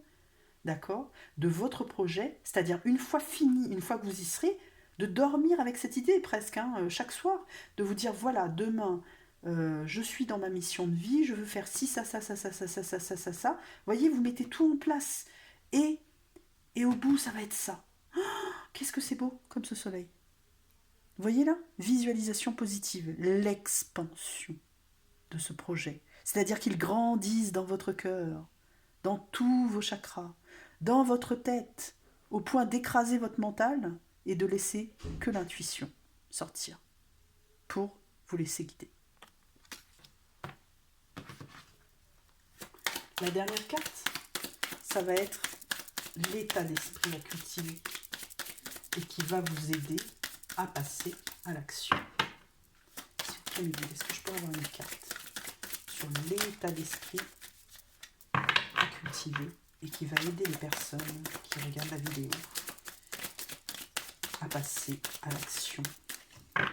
Speaker 1: d'accord, de votre projet, c'est-à-dire une fois fini, une fois que vous y serez, de dormir avec cette idée presque, chaque soir, de vous dire, voilà, demain, je suis dans ma mission de vie, je veux faire ci, ça, ça, ça, ça, ça, ça, ça, ça, ça, ça. Vous voyez, vous mettez tout en place. Et au bout, ça va être ça. Oh, qu'est-ce que c'est beau comme ce soleil. Vous voyez là? Visualisation positive, l'expansion de ce projet. C'est-à-dire qu'il grandisse dans votre cœur, dans tous vos chakras, dans votre tête, au point d'écraser votre mental et de laisser que l'intuition sortir pour vous laisser guider. La dernière carte, ça va être l'état d'esprit à cultiver et qui va vous aider à passer à l'action. Est-ce que je peux avoir une carte sur l'état d'esprit à cultiver et qui va aider les personnes qui regardent la vidéo à passer à l'action? Je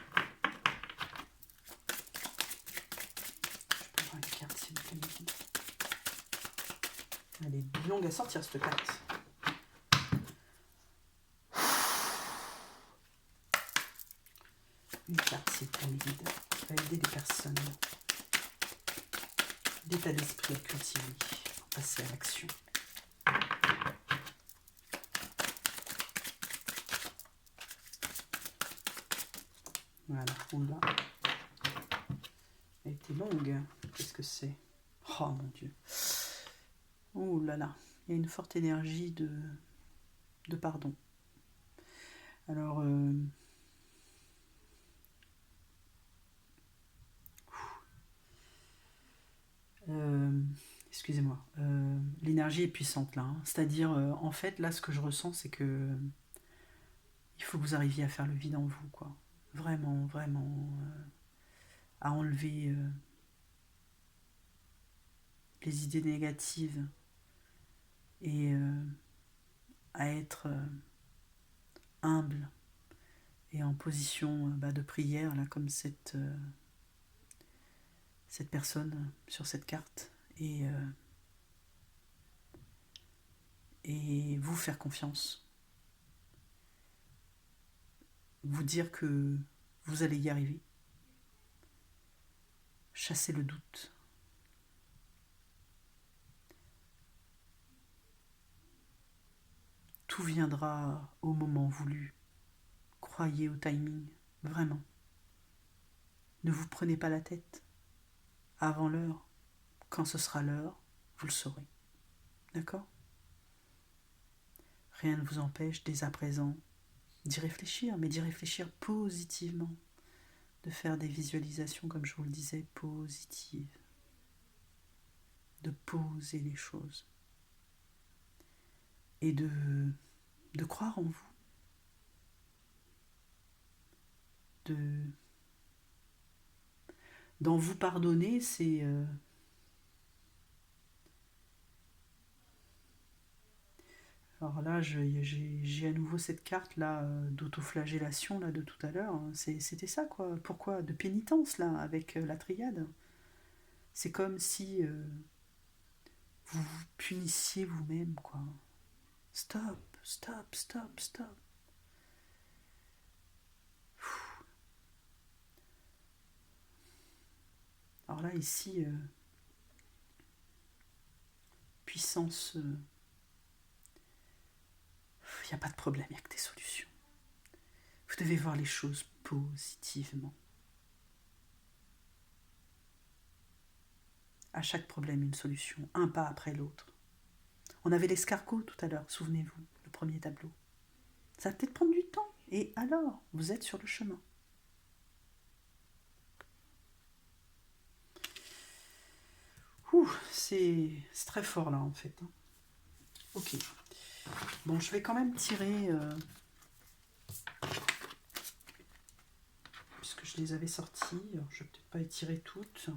Speaker 1: peux avoir une carte, s'il vous plaît. Elle est longue à sortir, cette carte. Une carte, s'il passer pour les guides, qui va aider les personnes d'état d'esprit à cultiver, pour passer à l'action. Voilà, oula. Elle était longue. Qu'est-ce que c'est? Oh mon Dieu. Oh là là. Il y a une forte énergie de pardon. Alors, excusez-moi. L'énergie est puissante là. Hein. C'est-à-dire, en fait, là, ce que je ressens, c'est que il faut que vous arriviez à faire le vide en vous, quoi. Vraiment, vraiment. À enlever les idées négatives et à être humble et en position de prière, là, comme cette personne sur cette carte, et vous faire confiance. Vous dire que vous allez y arriver. Chasser le doute. Tout viendra au moment voulu. Croyez au timing, vraiment. Ne vous prenez pas la tête. Avant l'heure, quand ce sera l'heure, vous le saurez. D'accord ? Rien ne vous empêche dès à présent d'y réfléchir, mais d'y réfléchir positivement. De faire des visualisations, comme je vous le disais, positives. De poser les choses. Et de croire en vous. D'en vous pardonner, c'est... Alors là, j'ai à nouveau cette carte là d'autoflagellation là de tout à l'heure. C'était ça quoi. Pourquoi? De pénitence là avec la triade. C'est comme si vous vous punissiez vous-même quoi. Stop, stop, stop, stop. Alors là ici, puissance, il n'y a pas de problème, il n'y a que des solutions. Vous devez voir les choses positivement. À chaque problème, une solution, un pas après l'autre. On avait l'escargot tout à l'heure, souvenez-vous, le premier tableau. Ça va peut-être prendre du temps, et alors, vous êtes sur le chemin. C'est très fort là en fait. Ok. Bon, je vais quand même tirer, puisque je les avais sorties. Alors, je vais peut-être pas les tirer toutes.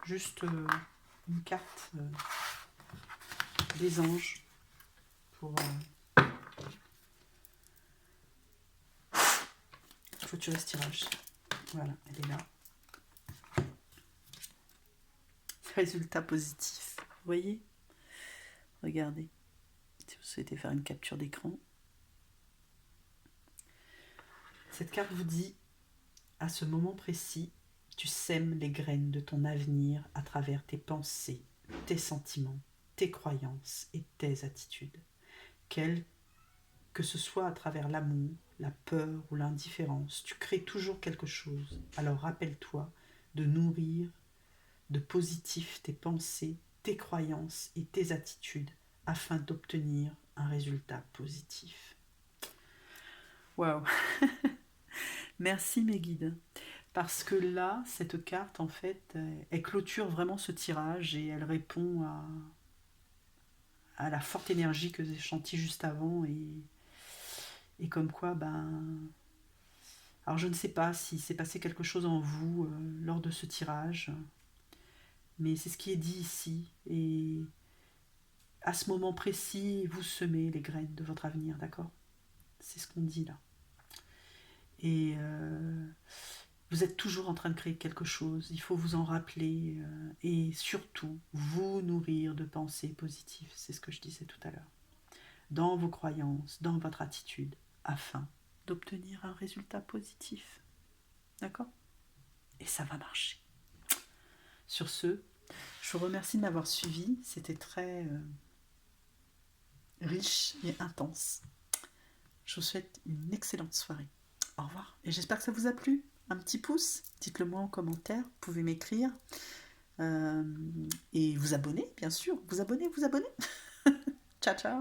Speaker 1: Juste une carte des anges pour clôturer ce tirage. Voilà, elle est là. Résultat positif. Vous voyez? Regardez. Si vous souhaitez faire une capture d'écran. Cette carte vous dit, à ce moment précis, tu sèmes les graines de ton avenir à travers tes pensées, tes sentiments, tes croyances et tes attitudes. Quelles que ce soit à travers l'amour, la peur ou l'indifférence, tu crées toujours quelque chose. Alors rappelle-toi de nourrir de positif tes pensées, tes croyances et tes attitudes afin d'obtenir un résultat positif. Waouh. Merci mes guides. Parce que là, cette carte, en fait, elle clôture vraiment ce tirage et elle répond à la forte énergie que j'ai sentie juste avant et comme quoi, alors je ne sais pas si s'est passé quelque chose en vous lors de ce tirage, mais c'est ce qui est dit ici. Et à ce moment précis, vous semez les graines de votre avenir, d'accord? C'est ce qu'on dit là. Et vous êtes toujours en train de créer quelque chose, il faut vous en rappeler et surtout vous nourrir de pensées positives, c'est ce que je disais tout à l'heure, dans vos croyances, dans votre attitude, afin d'obtenir un résultat positif. D'accord? Et ça va marcher. Sur ce, je vous remercie de m'avoir suivi. C'était très riche et intense. Je vous souhaite une excellente soirée. Au revoir. Et j'espère que ça vous a plu. Un petit pouce, dites-le moi en commentaire. Vous pouvez m'écrire. Et vous abonner, bien sûr. Vous abonnez. Ciao, ciao.